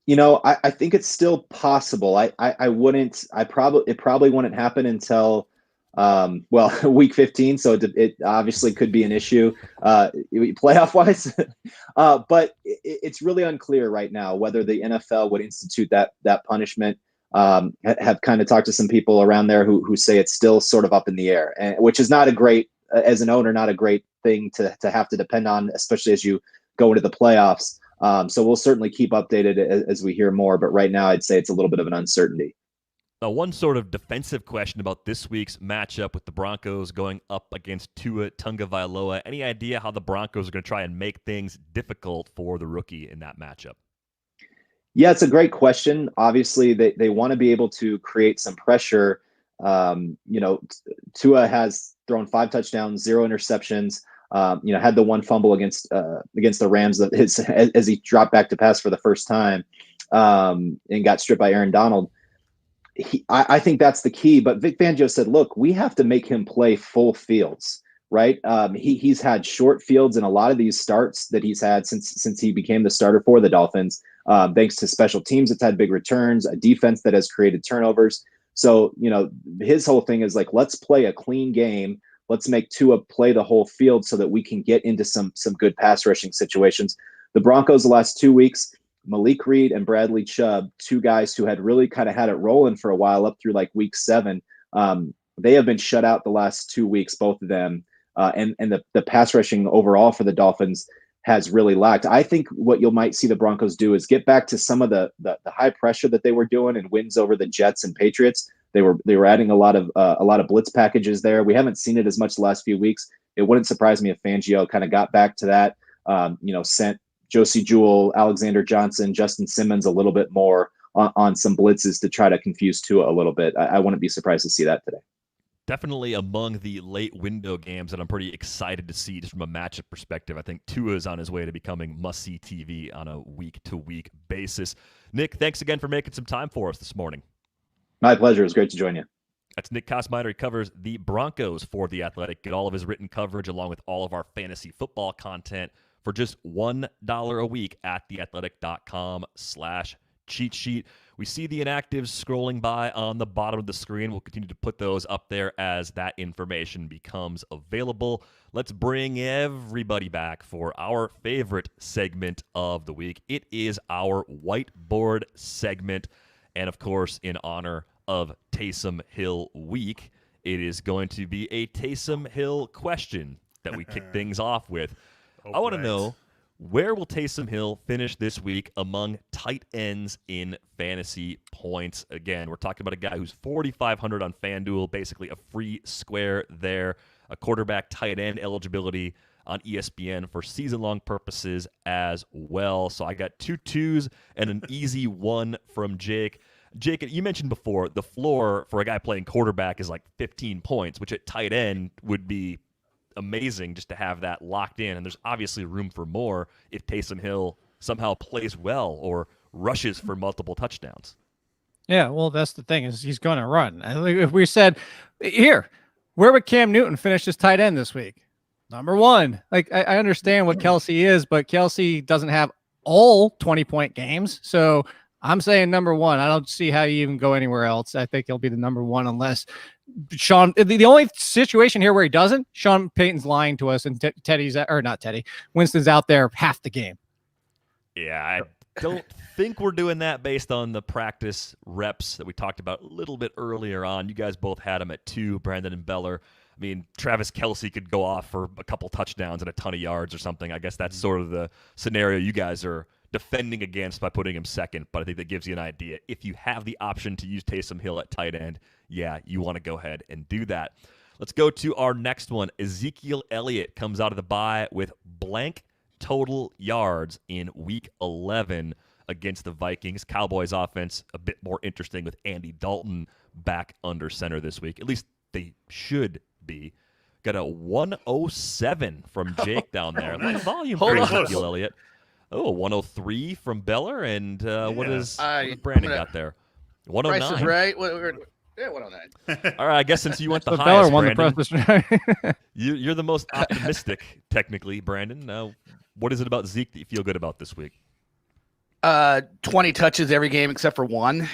I think it's still possible. It probably wouldn't happen until week 15. So it obviously could be an issue playoff wise, but it's really unclear right now whether the NFL would institute that punishment. Have kind of talked to some people around there who say it's still sort of up in the air, and which is not a great, as an owner, not a great thing to have to depend on, especially as you go into the playoffs. So we'll certainly keep updated as we hear more, but right now I'd say it's a little bit of an uncertainty. Now, one sort of defensive question about this week's matchup with the Broncos going up against Tua Tagovailoa. Any idea how the Broncos are going to try and make things difficult for the rookie in that matchup? Yeah, it's a great question. Obviously, they want to be able to create some pressure. Tua has thrown 5 touchdowns, 0 interceptions. Had the 1 fumble against the Rams as he dropped back to pass for the first time and got stripped by Aaron Donald. I think that's the key. But Vic Fangio said, look, we have to make him play full fields. right? He's had short fields in a lot of these starts that he's had since he became the starter for the Dolphins. Thanks to special teams that's had big returns, a defense that has created turnovers. So, his whole thing is like, let's play a clean game. Let's make Tua play the whole field so that we can get into some good pass rushing situations. The Broncos the last 2 weeks, Malik Reed and Bradley Chubb, two guys who had really kind of had it rolling for a while up through like week 7. They have been shut out the last 2 weeks, both of them. And the pass rushing overall for the Dolphins has really lacked. I think what you might see the Broncos do is get back to some of the high pressure that they were doing in wins over the Jets and Patriots. They were adding a lot of blitz packages there. We haven't seen it as much the last few weeks. It wouldn't surprise me if Fangio kind of got back to that. Sent Josie Jewell, Alexander Johnson, Justin Simmons a little bit more on some blitzes to try to confuse Tua a little bit. I wouldn't be surprised to see that today. Definitely among the late window games that I'm pretty excited to see just from a matchup perspective. I think Tua is on his way to becoming must-see TV on a week-to-week basis. Nick, thanks again for making some time for us this morning. My pleasure. It was great to join you. That's Nick Kosmider. He covers the Broncos for The Athletic. Get all of his written coverage along with all of our fantasy football content for just $1 a week at theathletic.com/cheat sheet. We see the inactives scrolling by on the bottom of the screen. We'll continue to put those up there as that information becomes available. Let's bring everybody back for our favorite segment of the week. It is our Whiteboard segment. And of course, in honor of Taysom Hill week, it is going to be a Taysom Hill question that we kick things off with. I want to know, where will Tysom Hill finish this week among tight ends in fantasy points? Again, we're talking about a guy who's 4,500 on FanDuel, basically a free square there. A quarterback tight end eligibility on ESPN for season-long purposes as well. So I got 2 2s and an easy one from Jake. Jake, you mentioned before the floor for a guy playing quarterback is like 15 points, which at tight end would be amazing just to have that locked in. And there's obviously room for more if Taysom Hill somehow plays well or rushes for multiple touchdowns. Yeah, well, that's the thing, is he's going to run. I think if we said, here, where would Cam Newton finish his tight end this week? Number 1. Like, I understand what Kelsey is, but Kelsey doesn't have all 20-point games. So I'm saying number 1. I don't see how you even go anywhere else. I think he'll be the number 1 unless Sean, the only situation here where he doesn't, Sean Payton's lying to us and Winston's out there half the game. Yeah, I don't think we're doing that based on the practice reps that we talked about a little bit earlier on. You guys both had him at 2, Brandon and Beller. I mean, Travis Kelce could go off for a couple touchdowns and a ton of yards or something. I guess that's sort of the scenario you guys are defending against by putting him second, but I think that gives you an idea. If you have the option to use Taysom Hill at tight end, yeah, you want to go ahead and do that. Let's go to our next one. Ezekiel Elliott comes out of the bye with blank total yards in Week 11 against the Vikings. Cowboys offense a bit more interesting with Andy Dalton back under center this week. At least they should be. Got a 107 from Jake down there. A lot of volume for Ezekiel Elliott. Oh, 103 from Beller, and what does Brandon got there? 109. Price is right. Yeah, 109. All right, I guess since you went the highest, Beller won Brandon, the press. you're the most optimistic, technically, Brandon. What is it about Zeke that you feel good about this week? 20 touches every game except for 1.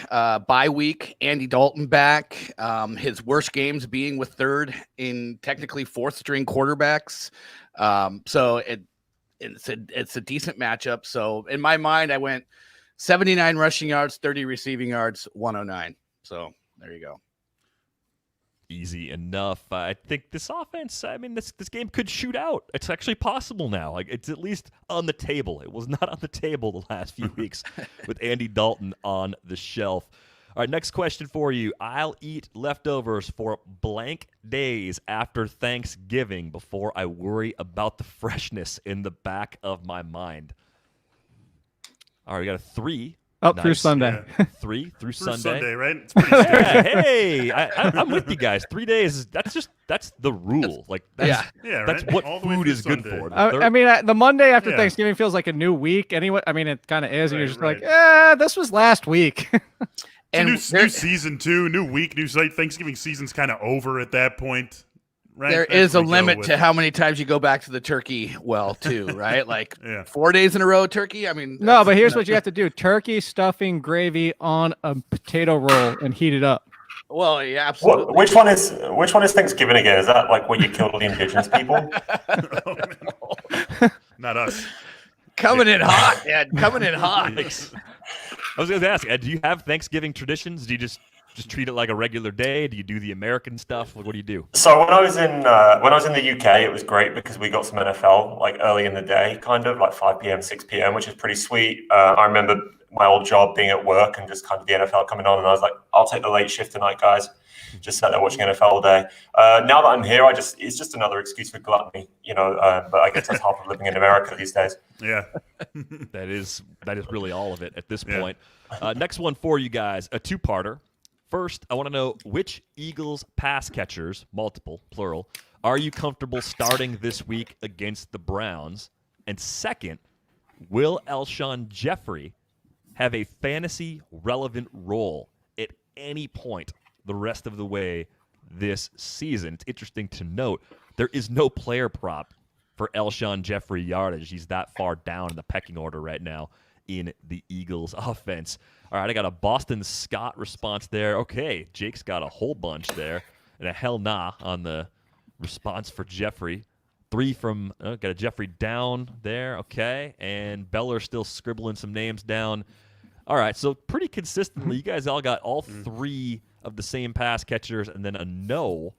Bye week, Andy Dalton back. His worst games being with third in technically fourth string quarterbacks. So it's a decent matchup. So in my mind, I went 79 rushing yards, 30 receiving yards, 109. So there you go. Easy enough. I think this offense, I mean, this game could shoot out. It's actually possible now. Like, it's at least on the table. It was not on the table the last few weeks with Andy Dalton on the shelf. All right, next question for you. I'll eat leftovers for blank days after Thanksgiving before I worry about the freshness in the back of my mind. All right, we got a 3. Up through Sunday. Yeah. 3 through Sunday. Sunday, Right? It's pretty yeah, hey, I'm with you guys. 3 days, that's the rule. Like, that's right? what All the way food through is good Sunday. for. I mean, the Monday after Thanksgiving feels like a new week. Anyway, I mean, it kind of is, and you're just like, this was last week. And new season too, new week, new site. Thanksgiving season's kind of over at that point. Right? There That's is a what we go limit with. to how many times you go back to the turkey well, too, right? Like Yeah. 4 days in a row turkey. I mean, No, but here's what you have to do: turkey, stuffing, gravy on a potato roll, and heat it up. Well, yeah, absolutely. Which one is Thanksgiving again? Is that like where you killed all the indigenous people? Not us. Coming in hot, Ed. Coming in hot. Thanks. I was going to ask, Ed, do you have Thanksgiving traditions? Do you just treat it like a regular day? Do you do the American stuff? What do you do? So when I was in the UK, it was great because we got some NFL like early in the day, kind of like 5 p.m., 6 p.m., which is pretty sweet. I remember my old job being at work and just kind of the NFL coming on, and I was like, I'll take the late shift tonight, guys. Just sat there watching NFL all day. Now that I'm here, it's just another excuse for gluttony, but I guess that's half of living in America these days. Yeah. That is really all of it at this point. Next one for you guys, a two-parter. First, I want to know which Eagles pass catchers, multiple, plural, are you comfortable starting this week against the Browns? And second, will Alshon Jeffrey have a fantasy-relevant role at any point the rest of the way this season? It's interesting to note there is no player prop for Alshon Jeffrey yardage. He's that far down in the pecking order right now in the Eagles offense. All right, I got a Boston Scott response there. Okay, Jake's got a whole bunch there. And a hell nah on the response for Jeffrey. 3 from, got a Jeffrey down there. Okay, and Beller still scribbling some names down. All right, so pretty consistently, you guys all got all 3 of the same pass catchers and then a no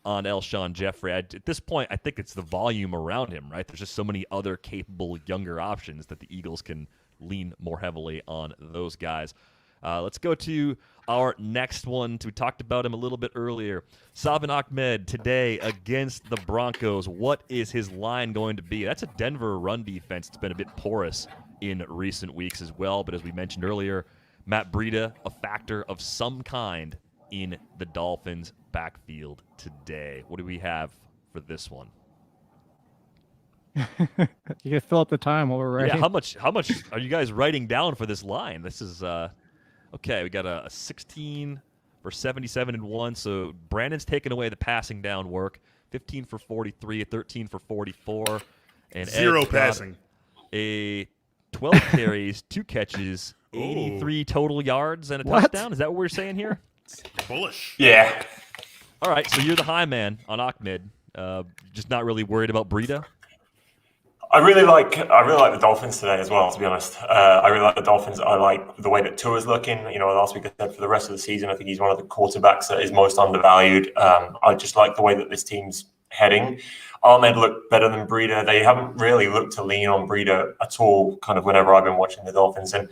on Alshon Jeffrey. At this point, I think it's the volume around him, right? There's just so many other capable younger options that the Eagles can lean more heavily on those guys. Let's go to our next one. We talked about him a little bit earlier. Salvon Ahmed today against the Broncos. What is his line going to be? That's a Denver run defense. It's been a bit porous in recent weeks as well. But as we mentioned earlier, Matt Breida, a factor of some kind in the Dolphins' backfield today. What do we have for this one? You can fill up the time while we're writing. Yeah, how much are you guys writing down for this line? This is okay. We got a 16 for 77 and 1. So Brandon's taken away the passing down work. 15 for 43, 13 for 44, and 0 Ed's got passing. a 12 carries, 2 catches, 83 total yards, and a What? touchdown. Is that what we're saying here? Bullish. Yeah. All right, so you're the high man on Ahmed. Just not really worried about Breida. I really like the Dolphins today as well, to be honest. I really like the Dolphins. I like the way that Tua's looking. Last week I said for the rest of the season, I think he's one of the quarterbacks that is most undervalued. I just like the way that this team's heading. Ahmed looked better than Breida. They haven't really looked to lean on Breida at all, kind of whenever I've been watching the Dolphins. And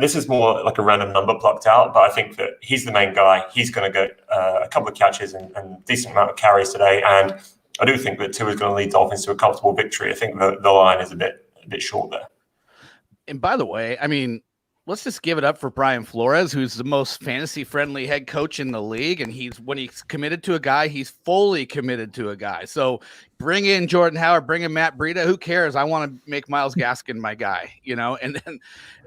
this is more like a random number plucked out, but I think that he's the main guy. He's going to get a couple of catches and decent amount of carries today. And I do think that Tua is going to lead Dolphins to a comfortable victory. I think the line is a bit short there. And by the way, I mean, let's just give it up for Brian Flores, who's the most fantasy-friendly head coach in the league. And when he's committed to a guy, he's fully committed to a guy. So bring in Jordan Howard, bring in Matt Breida. Who cares? I want to make Myles Gaskin my guy, And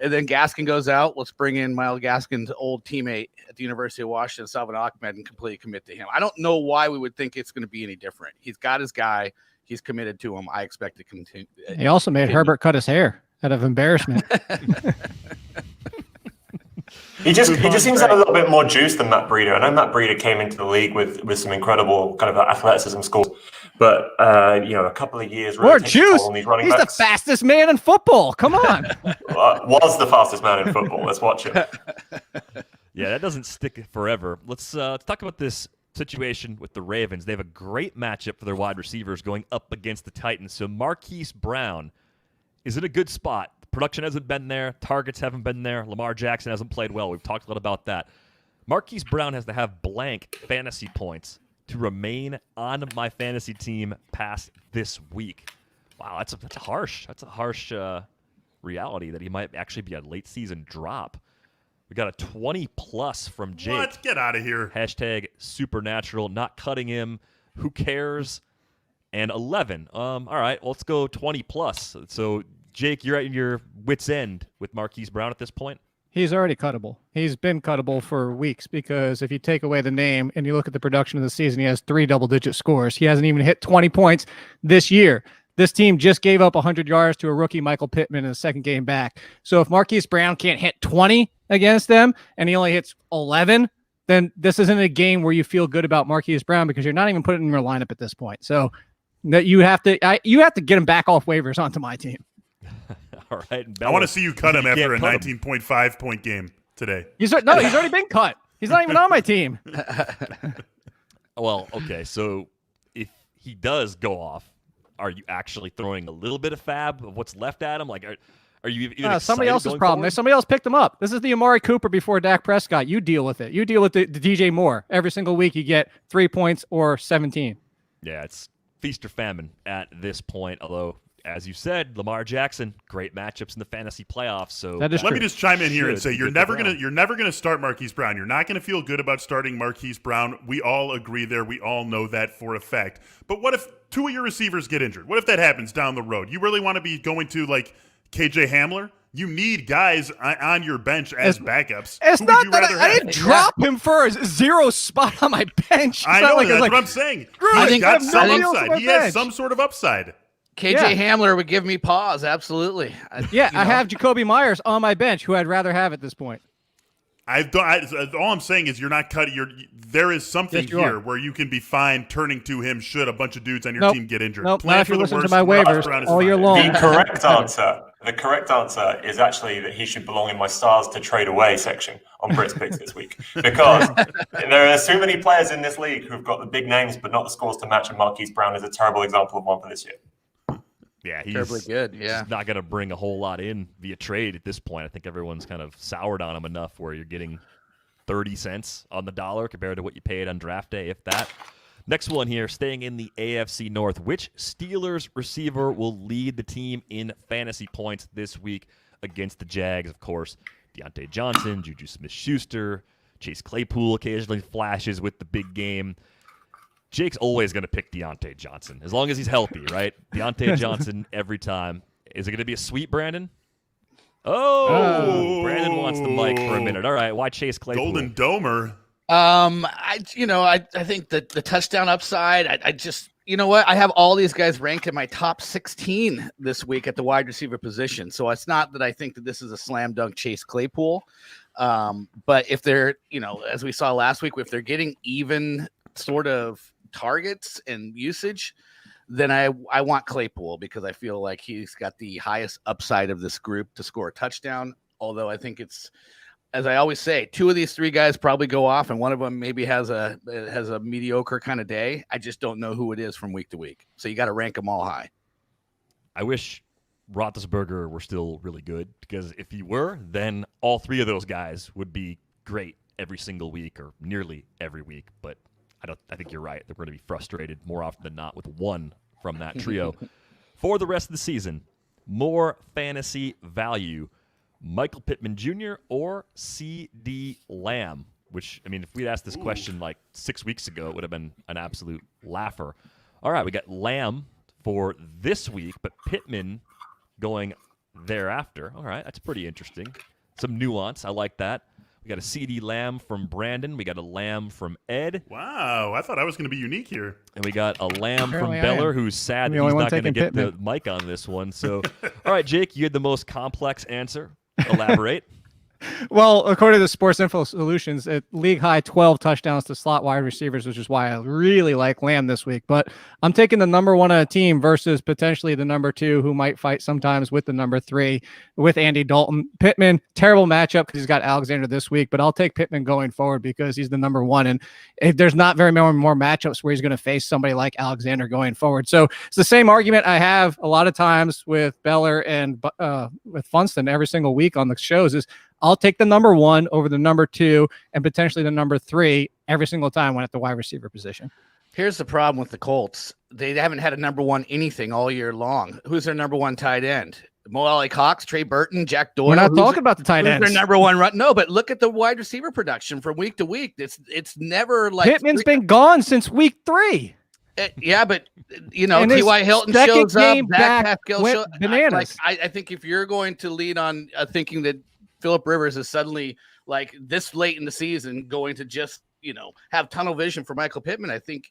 then Gaskin goes out. Let's bring in Myles Gaskin's old teammate at the University of Washington, Salvon Ahmed, and completely commit to him. I don't know why we would think it's going to be any different. He's got his guy. He's committed to him. I expect to continue. He also made Herbert cut his hair out of embarrassment. He just seems to have a little bit more juice than Matt Breida. I know Matt Breida came into the league with some incredible kind of athleticism scores, but a couple of years More really takes a juice. toll on these running He's backs. the fastest man in football. Come on. Was the fastest man in football. Let's watch it. Yeah, that doesn't stick forever. Let's talk about this situation with the Ravens. They have a great matchup for their wide receivers going up against the Titans. So Marquise Brown is in a good spot. Production hasn't been there. Targets haven't been there. Lamar Jackson hasn't played well. We've talked a lot about that. Marquise Brown has to have blank fantasy points to remain on my fantasy team past this week. Wow, that's a harsh reality that he might actually be a late season drop. We got a 20+ from Jake. What? Get out of here. Hashtag supernatural. Not cutting him. Who cares? And 11. All right, let's go 20+. So Jake, you're at your wit's end with Marquise Brown at this point? He's already cuttable. He's been cuttable for weeks because if you take away the name and you look at the production of the season, he has 3 double-digit scores. He hasn't even hit 20 points this year. This team just gave up 100 yards to a rookie, Michael Pittman, in the second game back. So if Marquise Brown can't hit 20 against them and he only hits 11, then this isn't a game where you feel good about Marquise Brown because you're not even putting him in your lineup at this point. So that you have to get him back off waivers onto my team. All right. I want to see you cut him after a 19.5 point game today. He's already been cut. He's not even on my team. Well, okay. So if he does go off, are you actually throwing a little bit of fab of what's left at him? Like, are you even somebody else's going problem? forward? Somebody else picked him up. This is the Amari Cooper before Dak Prescott. You deal with it. You deal with the DJ Moore. Every single week you get 3 points or 17. Yeah, it's feast or famine at this point. Although, as you said, Lamar Jackson, great matchups in the fantasy playoffs. So that is let true. me just chime in here and say you're never Brown. gonna start Marquise Brown. You're not gonna feel good about starting Marquise Brown. We all agree there. We all know that for a fact. But what if 2 of your receivers get injured? What if that happens down the road? You really want to be going to like KJ Hamler? You need guys on your bench as backups. It's Who not would you that rather I have? didn't drop him for a 0 spot on my bench. It's I not know like that's like, what I'm saying. I He's think got I have some nobody else on upside. my He has bench. some sort of upside. KJ Yeah. Hamler would give me pause. Absolutely. I have Jacoby Myers on my bench, who I'd rather have at this point. All I'm saying is you're not cutting. There is something Yes, you here are. where you can be fine turning to him should a bunch of dudes on your Nope. team get injured. Nope. Plan Not if for you the listen to worst. my Marquise waivers Brown is all year fine. long. The correct answer is actually that he should belong in my stars to trade away section on Brit's picks this week because there are so many players in this league who've got the big names but not the scores to match, and Marquise Brown is a terrible example of one for this year. Yeah, he's Terribly good. Yeah. just not going to bring a whole lot in via trade at this point. I think everyone's kind of soured on him enough where you're getting 30 cents on the dollar compared to what you paid on draft day, if that. Next one here, staying in the AFC North. Which Steelers receiver will lead the team in fantasy points this week against the Jags? Of course, Deontay Johnson, Juju Smith-Schuster, Chase Claypool occasionally flashes with the big game. Jake's always going to pick Deontay Johnson, as long as he's healthy, right? Deontay Johnson every time. Is it going to be a sweep, Brandon? Oh, Brandon wants the mic for a minute. All right, why Chase Claypool? Golden Domer. I think that the touchdown upside, I just, you know what? I have all these guys ranked in my top 16 this week at the wide receiver position. So it's not that I think that this is a slam dunk Chase Claypool. But if they're, as we saw last week, if they're getting even sort of targets and usage, then I want Claypool because I feel like he's got the highest upside of this group to score a touchdown. Although I think it's, as I always say, 2 of these 3 guys probably go off, and one of them maybe has a mediocre kind of day. I just don't know who it is from week to week. So you got to rank them all high. I wish Roethlisberger were still really good, because if he were, then all 3 of those guys would be great every single week or nearly every week. But I think you're right. They're going to be frustrated more often than not with one from that trio. For the rest of the season, more fantasy value, Michael Pittman Jr. or CD Lamb, which, I mean, if we'd asked this question like 6 weeks ago, it would have been an absolute laugher. All right, we got Lamb for this week, but Pittman going thereafter. All right, that's pretty interesting. Some nuance. I like that. We got a CD Lamb from Brandon. We got a Lamb from Ed. Wow, I thought I was going to be unique here. And we got a Lamb Apparently from I am. Beller, who's sad I'm the that only he's one not going to taking get the Pittman. mic on this one. So, all right, Jake, you had the most complex answer. Elaborate. Well, according to the Sports Info Solutions, at league high 12 touchdowns to slot wide receivers, which is why I really like Lamb this week. But I'm taking the number 1 on a team versus potentially the number 2, who might fight sometimes with the number 3 with Andy Dalton. Pittman, terrible matchup because he's got Alexander this week, but I'll take Pittman going forward because he's the number 1. And if there's not very many more matchups where he's going to face somebody like Alexander going forward. So it's the same argument I have a lot of times with Beller and with Funston every single week on the shows is I'll take the number 1 over the number 2 and potentially the number 3 every single time when at the wide receiver position. Here's the problem with the Colts. They haven't had a number 1 anything all year long. Who's their number 1 tight end? Mo Alley Cox, Trey Burton, Jack Doyle. We're not talking about the tight who's ends. their number 1 run? No, but look at the wide receiver production from week to week. It's never like Pittman's been gone since week 3. Yeah, but And his T.Y. Hilton second shows up. game Zach back Pascal went bananas. I think if you're going to lead on thinking that Phillip Rivers is suddenly like this late in the season going to just, have tunnel vision for Michael Pittman. I think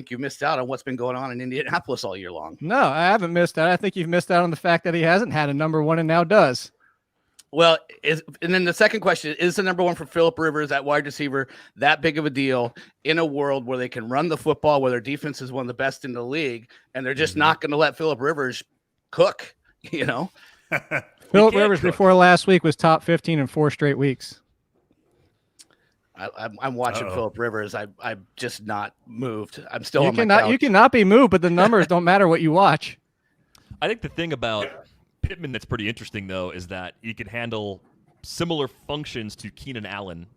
you missed out on what's been going on in Indianapolis all year long. No, I haven't missed out. I think you've missed out on the fact that he hasn't had a number one and now does. Well, and then the second question is the number one for Phillip Rivers at wide receiver that big of a deal in a world where they can run the football, where their defense is one of the best in the league, and they're just not going to let Phillip Rivers cook, Phillip Rivers before last week was top 15 in 4 straight weeks. I'm watching Phillip Rivers. I'm just not moved. I'm still you on my couch. You cannot be moved, but the numbers don't matter what you watch. I think the thing about Pittman that's pretty interesting, though, is that he can handle similar functions to Keenan Allen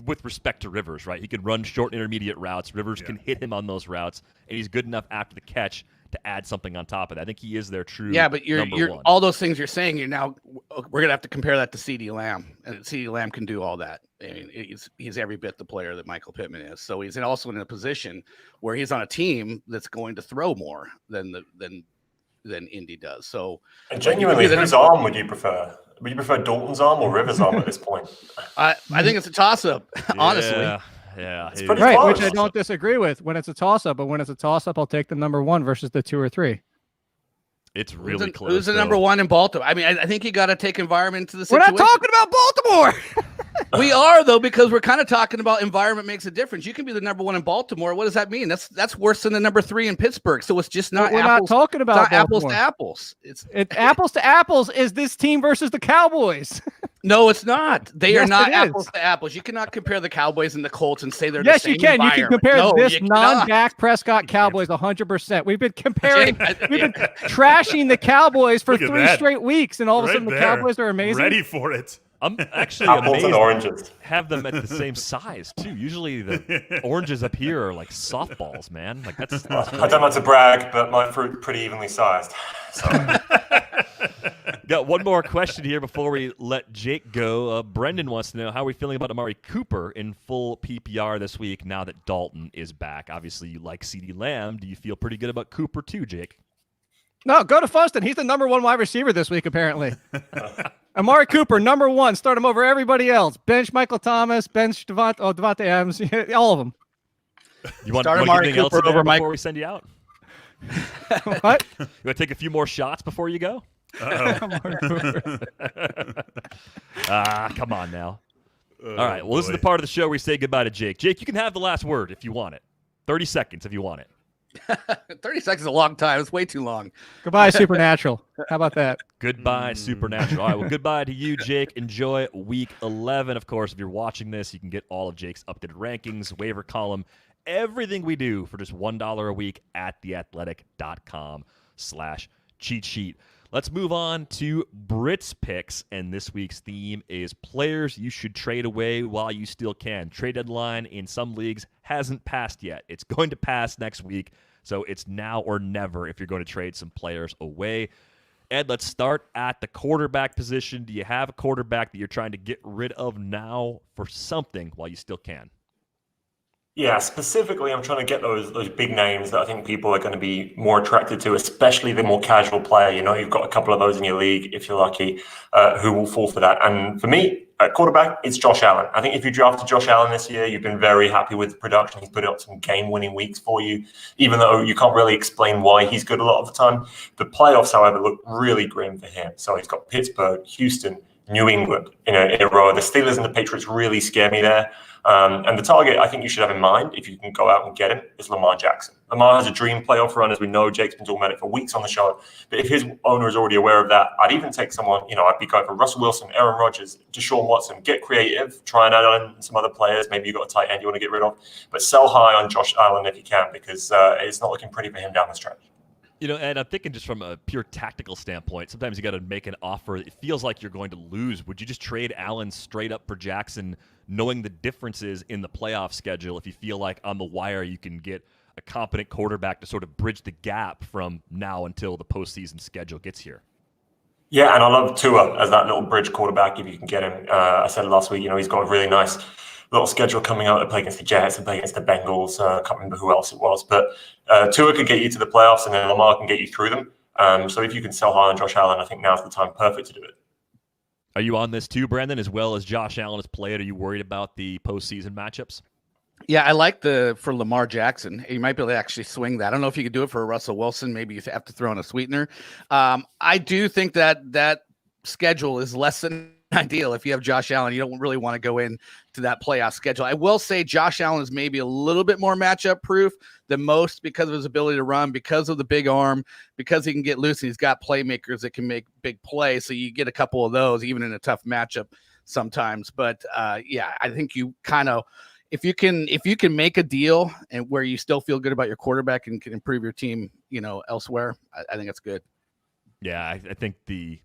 with respect to Rivers, right? He can run short intermediate routes. Rivers can hit him on those routes, and he's good enough after the catch to add something on top of that. I think he is their true but you're number one. All those things you're saying, we're gonna have to compare that to CeeDee Lamb, and CeeDee Lamb can do all that. I mean, he's every bit the player that Michael Pittman is. So he's also in a position where he's on a team that's going to throw more than Indy does. So, and genuinely, whose arm would you prefer? Would you prefer Dalton's arm or Rivers' arm at this point? I think it's a toss-up, honestly. Yeah, it's pretty right, close. Which I don't disagree with when it's a toss-up, but when it's a toss-up, I'll take the number one versus the 2 or 3. It's really close. Who's the number one in Baltimore? I mean, I think you got to take environment into the We're situation. not talking about Baltimore. We are, though, because we're kind of talking about environment makes a difference. You can be the number one in Baltimore. What does that mean? That's worse than the number 3 in Pittsburgh. So it's just not. We're not talking about apples to apples. It's apples to apples is this team versus the Cowboys. No, it's not. They Yes, are not it apples is. to apples. You cannot compare the Cowboys and the Colts and say they're Yes, the same you can. You can compare this non non-Dak Prescott Cowboys 100%. We've been comparing. We've been trashing the Cowboys for Look at 3 that. straight weeks, and all of a Right sudden the there. Cowboys are amazing. Ready for it. I'm actually Apples amazed and oranges. have them at the same size too. Usually the oranges up here are like softballs, man. Like that's I don't like to brag, but my fruit pretty evenly sized. So. Got one more question here before we let Jake go. Brendan wants to know how are we feeling about Amari Cooper in full PPR this week now that Dalton is back. Obviously, you like CeeDee Lamb. Do you feel pretty good about Cooper too, Jake? No, go to Funston. He's the number one wide receiver this week, apparently. Amari Cooper, number one. Start him over everybody else. Bench Michael Thomas, bench Devontae Adams, all of them. You want Start to Amari anything else Cooper in there over before we send you out? What? You want to take a few more shots before you go? Come on now. All right. Well, this is the part of the show where we say goodbye to Jake. Jake, you can have the last word if you want it. 30 seconds if you want it. 30 seconds is a long time. It's way too long. Goodbye, Supernatural. How about that? Goodbye, Supernatural. All right, well, goodbye to you, Jake. Enjoy Week 11. Of course, if you're watching this, you can get all of Jake's updated rankings, waiver column, everything we do for just $1 a week at theathletic.com/cheat sheet. Let's move on to Brit's picks, and this week's theme is players you should trade away while you still can. Trade deadline in some leagues hasn't passed yet. It's going to pass next week, so it's now or never if you're going to trade some players away. Ed, let's start at the quarterback position. Do you have a quarterback that you're trying to get rid of now for something while you still can? Yeah, specifically, I'm trying to get those big names that I think people are going to be more attracted to, especially the more casual player. You know, you've got a couple of those in your league, if you're lucky, who will fall for that. And for me, at quarterback, it's Josh Allen. I think if you drafted Josh Allen this year, you've been very happy with the production. He's put up some game-winning weeks for you, even though you can't really explain why he's good a lot of the time. The playoffs, however, look really grim for him. So he's got Pittsburgh, Houston, New England in a row. The Steelers and the Patriots really scare me there. And the target I think you should have in mind, if you can go out and get him, is Lamar Jackson. Lamar has a dream playoff run, as we know. Jake's been talking about it for weeks on the show. But if his owner is already aware of that, I'd even take someone, I'd be going for Russell Wilson, Aaron Rodgers, Deshaun Watson. Get creative, try and add on some other players. Maybe you've got a tight end you want to get rid of. But sell high on Josh Allen if you can, because it's not looking pretty for him down the stretch. And I'm thinking just from a pure tactical standpoint, sometimes you got to make an offer. It feels like you're going to lose. Would you just trade Allen straight up for Jackson, knowing the differences in the playoff schedule, if you feel like on the wire you can get a competent quarterback to sort of bridge the gap from now until the postseason schedule gets here? Yeah, and I love Tua as that little bridge quarterback if you can get him. I said last week, he's got a really nice little schedule coming out to play against the Jets and play against the Bengals. I can't remember who else it was. But Tua could get you to the playoffs, and then Lamar can get you through them. So if you can sell high on Josh Allen, I think now's the time perfect to do it. Are you on this too, Brandon, as well as Josh Allen has played? Are you worried about the postseason matchups? Yeah, I like for Lamar Jackson. You might be able to actually swing that. I don't know if you could do it for Russell Wilson. Maybe you have to throw in a sweetener. I do think that schedule is less than ideal. If you have Josh Allen, you don't really want to go in to that playoff schedule. I will say Josh Allen is maybe a little bit more matchup proof than most because of his ability to run, because of the big arm, because he can get loose and he's got playmakers that can make big plays. So you get a couple of those even in a tough matchup sometimes. But yeah, I think you kind of, if you can make a deal and where you still feel good about your quarterback and can improve your team, elsewhere, I think that's good. Yeah, I think the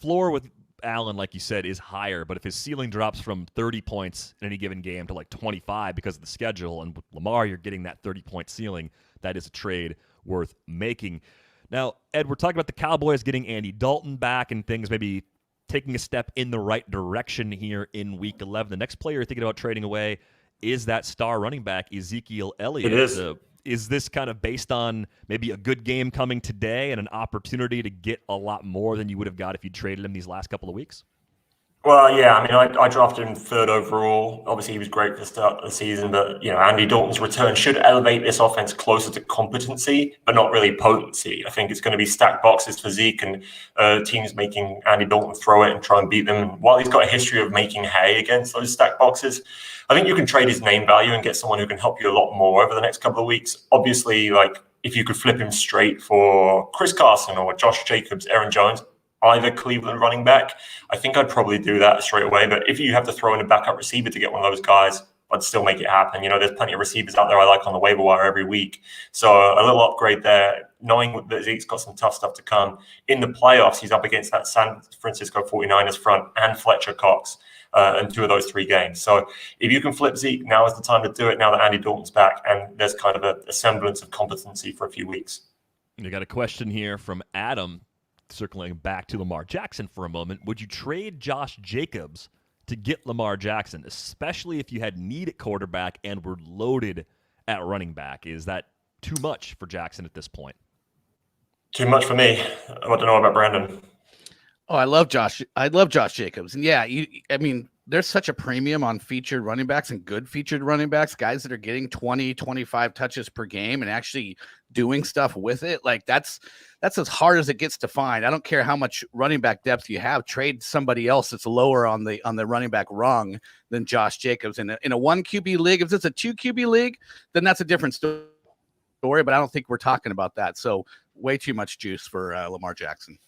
floor with Allen, like you said, is higher, but if his ceiling drops from 30 points in any given game to like 25 because of the schedule, and with Lamar, you're getting that 30-point ceiling, that is a trade worth making. Now, Ed, we're talking about the Cowboys getting Andy Dalton back and things maybe taking a step in the right direction here in Week 11. The next player you're thinking about trading away is that star running back, Ezekiel Elliott. It is. Is this kind of based on maybe a good game coming today and an opportunity to get a lot more than you would have got if you traded him these last couple of weeks? Well, yeah, I mean, I drafted him third overall. Obviously, he was great for the start of the season, but, Andy Dalton's return should elevate this offense closer to competency, but not really potency. I think it's going to be stacked boxes for Zeke and teams making Andy Dalton throw it and try and beat them. And while he's got a history of making hay against those stacked boxes, I think you can trade his name value and get someone who can help you a lot more over the next couple of weeks. Obviously, like, if you could flip him straight for Chris Carson or Josh Jacobs, Aaron Jones, either Cleveland running back, I think I'd probably do that straight away. But if you have to throw in a backup receiver to get one of those guys, I'd still make it happen. There's plenty of receivers out there I like on the waiver wire every week. So a little upgrade there, knowing that Zeke's got some tough stuff to come. In the playoffs, he's up against that San Francisco 49ers front and Fletcher Cox in 2 of those 3 games. So if you can flip Zeke, now is the time to do it, now that Andy Dalton's back and there's kind of a semblance of competency for a few weeks. You got a question here from Adam. Circling back to Lamar Jackson for a moment, would you trade Josh Jacobs to get Lamar Jackson, especially if you had need at quarterback and were loaded at running back? Is that too much for Jackson at this point? Too much for me. I want to know about Brandon. Oh, I love Josh Jacobs. And yeah, there's such a premium on featured running backs and good featured running backs, guys that are getting 20, 25 touches per game and actually doing stuff with it. Like that's as hard as it gets to find. I don't care how much running back depth you have, trade somebody else that's lower on the running back rung than Josh Jacobs. In a 1 QB league, if it's a 2 QB league, then that's a different story, but I don't think we're talking about that. So way too much juice for Lamar Jackson.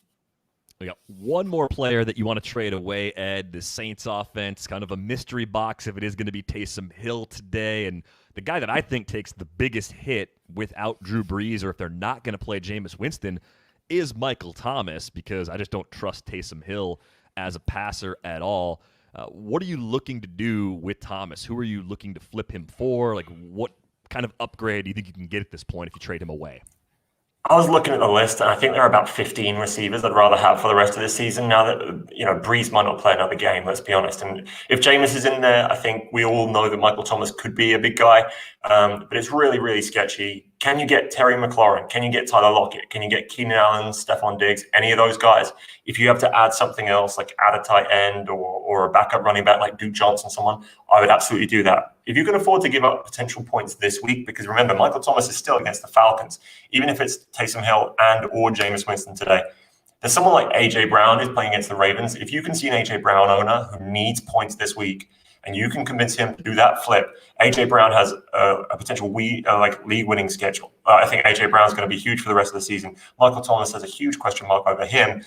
We got one more player that you want to trade away, Ed. The Saints offense, kind of a mystery box if it is going to be Taysom Hill today. And the guy that I think takes the biggest hit without Drew Brees, or if they're not going to play Jameis Winston, is Michael Thomas, because I just don't trust Taysom Hill as a passer at all. What are you looking to do with Thomas? Who are you looking to flip him for? Like, what kind of upgrade do you think you can get at this point if you trade him away? I was looking at the list, and I think there are about 15 receivers I'd rather have for the rest of the season. Now that, Breeze might not play another game, let's be honest. And if Jameis is in there, I think we all know that Michael Thomas could be a big guy. But it's really, really sketchy. Can you get Terry McLaurin? Can you get Tyler Lockett? Can you get Keenan Allen, Stephon Diggs, any of those guys? If you have to add something else, like add a tight end or a backup running back like Duke Johnson, someone, I would absolutely do that. If you can afford to give up potential points this week, because remember, Michael Thomas is still against the Falcons, even if it's Taysom Hill and or Jameis Winston today. There's someone like A.J. Brown who's playing against the Ravens. If you can see an A.J. Brown owner who needs points this week, and you can convince him to do that flip, A.J. Brown has a potential league-winning schedule. I think A.J. Brown's going to be huge for the rest of the season. Michael Thomas has a huge question mark over him.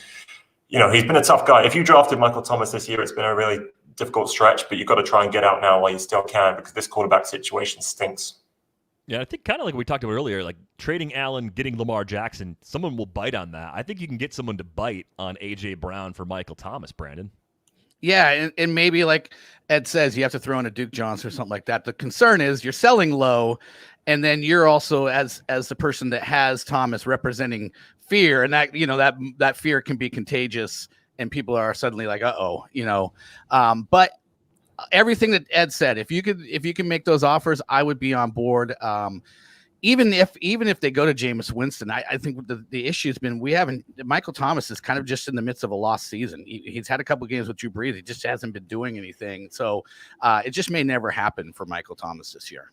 He's been a tough guy. If you drafted Michael Thomas this year, it's been a really difficult stretch, but you've got to try and get out now while you still can, because this quarterback situation stinks. Yeah, I think kind of like we talked about earlier, like trading Allen, getting Lamar Jackson, someone will bite on that. I think you can get someone to bite on A.J. Brown for Michael Thomas, Brandon. Yeah, and maybe like Ed says, you have to throw in a Duke Johnson or something like that. The concern is you're selling low, and then you're also as the person that has Thomas representing fear, and that that fear can be contagious, and people are suddenly like, but everything that Ed said, if you can make those offers, I would be on board. even if they go to Jameis Winston, I think the issue has been Michael Thomas is kind of just in the midst of a lost season. He's had a couple of games with Drew Brees. He just hasn't been doing anything. So it just may never happen for Michael Thomas this year.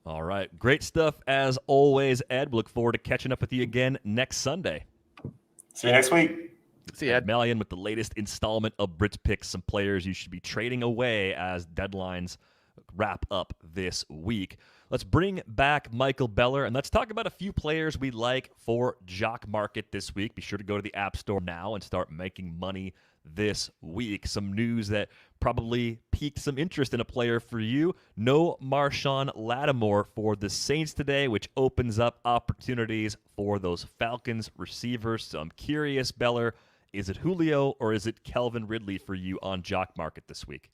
All right. Great stuff as always, Ed. We look forward to catching up with you again next Sunday. See you next week. See you, Ed. Malyon with the latest installment of Brits Picks, some players you should be trading away as deadlines wrap up this week. Let's bring back Michael Beller, and let's talk about a few players we like for Jock Market this week. Be sure to go to the App Store now and start making money this week. Some news that probably piqued some interest in a player for you. No Marshon Lattimore for the Saints today, which opens up opportunities for those Falcons receivers. So I'm curious, Beller, is it Julio or is it Calvin Ridley for you on Jock Market this week?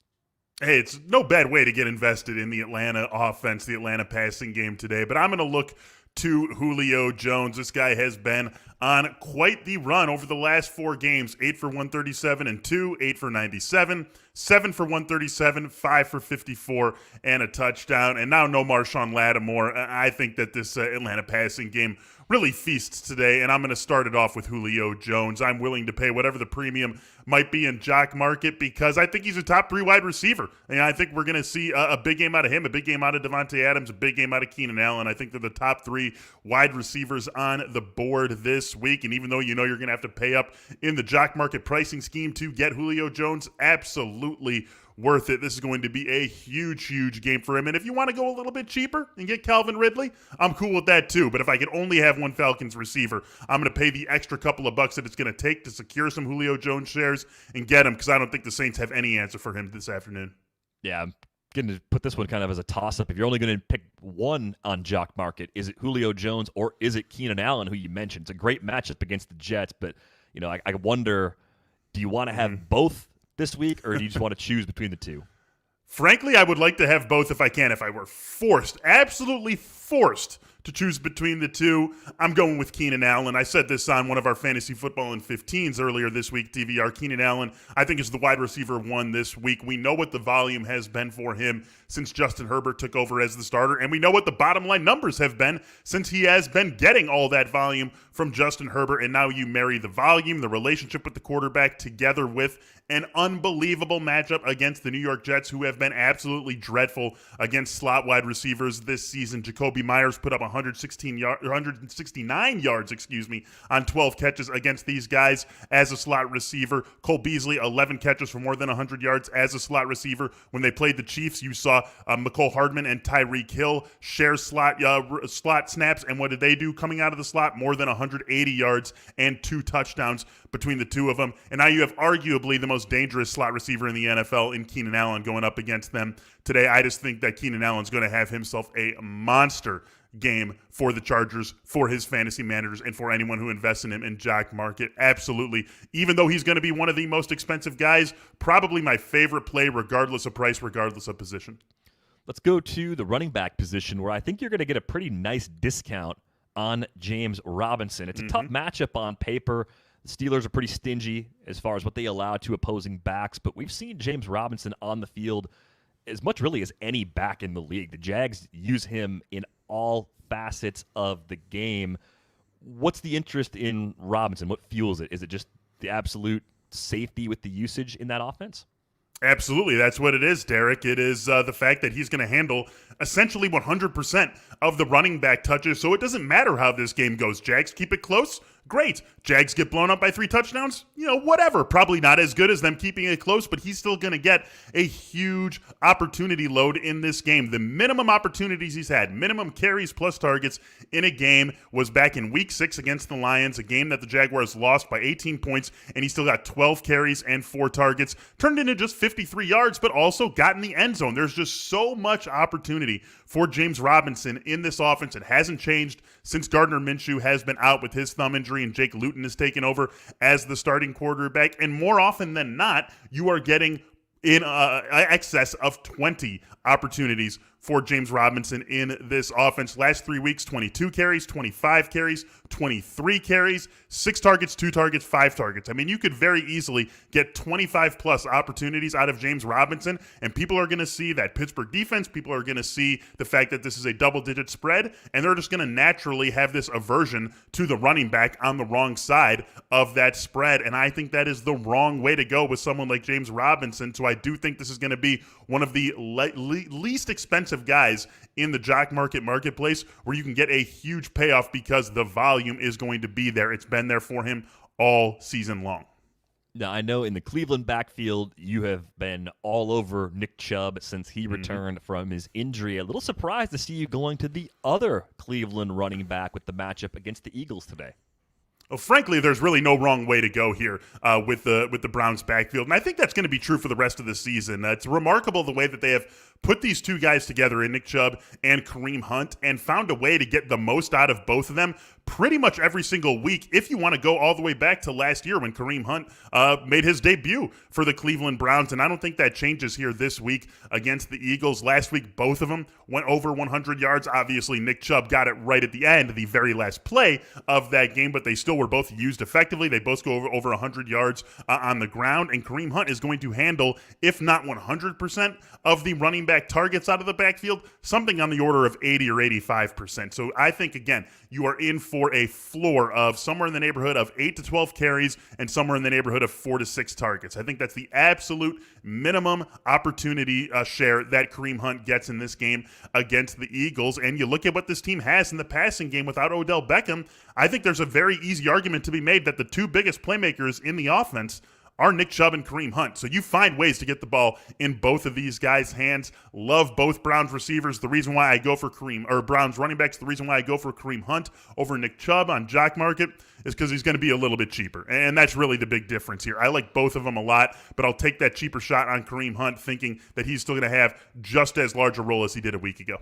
Hey, it's no bad way to get invested in the Atlanta offense, the Atlanta passing game today, but I'm going to look to Julio Jones. This guy has been on quite the run over the last 4 games, 8 for 137 and 2, 8 for 97, 7 for 137, 5 for 54, and a touchdown. And now no Marshon Lattimore. I think that this Atlanta passing game really feasts today, and I'm going to start it off with Julio Jones. I'm willing to pay whatever the premium might be in Jock Market because I think he's a top 3 wide receiver. And I think we're going to see a big game out of him, a big game out of Devontae Adams, a big game out of Keenan Allen. I think they're the top 3 wide receivers on the board this week. And even though you know you're going to have to pay up in the Jock Market pricing scheme to get Julio Jones, absolutely worth it. This is going to be a huge, huge game for him. And if you want to go a little bit cheaper and get Calvin Ridley, I'm cool with that too. But if I could only have one Falcons receiver, I'm going to pay the extra couple of bucks that it's going to take to secure some Julio Jones shares and get him because I don't think the Saints have any answer for him this afternoon. Yeah, I'm going to put this one kind of as a toss-up. If you're only going to pick one on Jock Market, is it Julio Jones or is it Keenan Allen, who you mentioned? It's a great matchup against the Jets, but you know, I wonder, do you want to have both this week, or do you just want to choose between the two? Frankly, I would like to have both if I can. If I were forced, absolutely forced to choose between the two, I'm going with Keenan Allen. I said this on one of our Fantasy Football in 15s earlier this week, DVR. Keenan Allen, I think, is the wide receiver 1 this week. We know what the volume has been for him since Justin Herbert took over as the starter, and we know what the bottom line numbers have been since he has been getting all that volume from Justin Herbert, and now you marry the volume, the relationship with the quarterback, together with an unbelievable matchup against the New York Jets, who have been absolutely dreadful against slot wide receivers this season. Jacoby Myers put up 169 yards, on 12 catches against these guys as a slot receiver. Cole Beasley, 11 catches for more than 100 yards as a slot receiver. When they played the Chiefs, you saw Mecole Hardman and Tyreek Hill share slot snaps, and what did they do coming out of the slot? More than 180 yards and 2 touchdowns between the two of them. And now you have arguably the most dangerous slot receiver in the NFL in Keenan Allen going up against them today. I just think that Keenan Allen's going to have himself a monster game for the Chargers, for his fantasy managers, and for anyone who invests in him in Jock Market. Absolutely. Even though he's going to be one of the most expensive guys, probably my favorite play regardless of price, regardless of position. Let's go to the running back position, where I think you're going to get a pretty nice discount on James Robinson. It's a tough matchup on paper. The Steelers are pretty stingy as far as what they allow to opposing backs, but we've seen James Robinson on the field as much really as any back in the league. The Jags use him in all facets of the game. What's the interest in Robinson? What fuels it? Is it just the absolute safety with the usage in that offense? Absolutely. That's what it is, Derek. It is the fact that he's going to handle essentially 100% of the running back touches, so it doesn't matter how this game goes. Jags keep it close. Great. Jags get blown up by 3 touchdowns. Whatever. Probably not as good as them keeping it close, but he's still going to get a huge opportunity load in this game. The minimum opportunities he's had, minimum carries plus targets in a game, was back in Week 6 against the Lions, a game that the Jaguars lost by 18 points, and he still got 12 carries and 4 targets, turned into just 53 yards, but also got in the end zone. There's just so much opportunity for James Robinson in this offense. It hasn't changed since Gardner Minshew has been out with his thumb injury and Jake Luton has taken over as the starting quarterback. And more often than not, you are getting in excess of 20 opportunities for James Robinson in this offense. Last 3 weeks, 22 carries, 25 carries, 23 carries, 6 targets, 2 targets, 5 targets. I mean, you could very easily get 25-plus opportunities out of James Robinson, and people are going to see that Pittsburgh defense. People are going to see the fact that this is a double-digit spread, and they're just going to naturally have this aversion to the running back on the wrong side of that spread, and I think that is the wrong way to go with someone like James Robinson. So I do think this is going to be one of the least expensive guys in the Jock Market marketplace, where you can get a huge payoff because the volume is going to be there. It's been there for him all season long. Now, I know in the Cleveland backfield, you have been all over Nick Chubb since he returned from his injury. A little surprised to see you going to the other Cleveland running back with the matchup against the Eagles today. Well, frankly, there's really no wrong way to go here with the Browns backfield, and I think that's going to be true for the rest of the season. It's remarkable the way that they have put these two guys together in Nick Chubb and Kareem Hunt and found a way to get the most out of both of them pretty much every single week, if you want to go all the way back to last year when Kareem Hunt made his debut for the Cleveland Browns, and I don't think that changes here this week against the Eagles. Last week, both of them went over 100 yards. Obviously, Nick Chubb got it right at the end, the very last play of that game, but they still were both used effectively. They both go over 100 yards on the ground, and Kareem Hunt is going to handle, if not 100% of the running back targets out of the backfield, something on the order of 80 or 85%. So I think, again, you are in for a floor of somewhere in the neighborhood of 8 to 12 carries and somewhere in the neighborhood of 4 to 6 targets. I think that's the absolute minimum opportunity share that Kareem Hunt gets in this game against the Eagles. And you look at what this team has in the passing game without Odell Beckham, I think there's a very easy argument to be made that the two biggest playmakers in the offense are Nick Chubb and Kareem Hunt. So you find ways to get the ball in both of these guys' hands. Love both Browns receivers. The reason why I go for Browns running backs, the reason why I go for Kareem Hunt over Nick Chubb on Jock Market is because he's going to be a little bit cheaper. And that's really the big difference here. I like both of them a lot, but I'll take that cheaper shot on Kareem Hunt thinking that he's still going to have just as large a role as he did a week ago.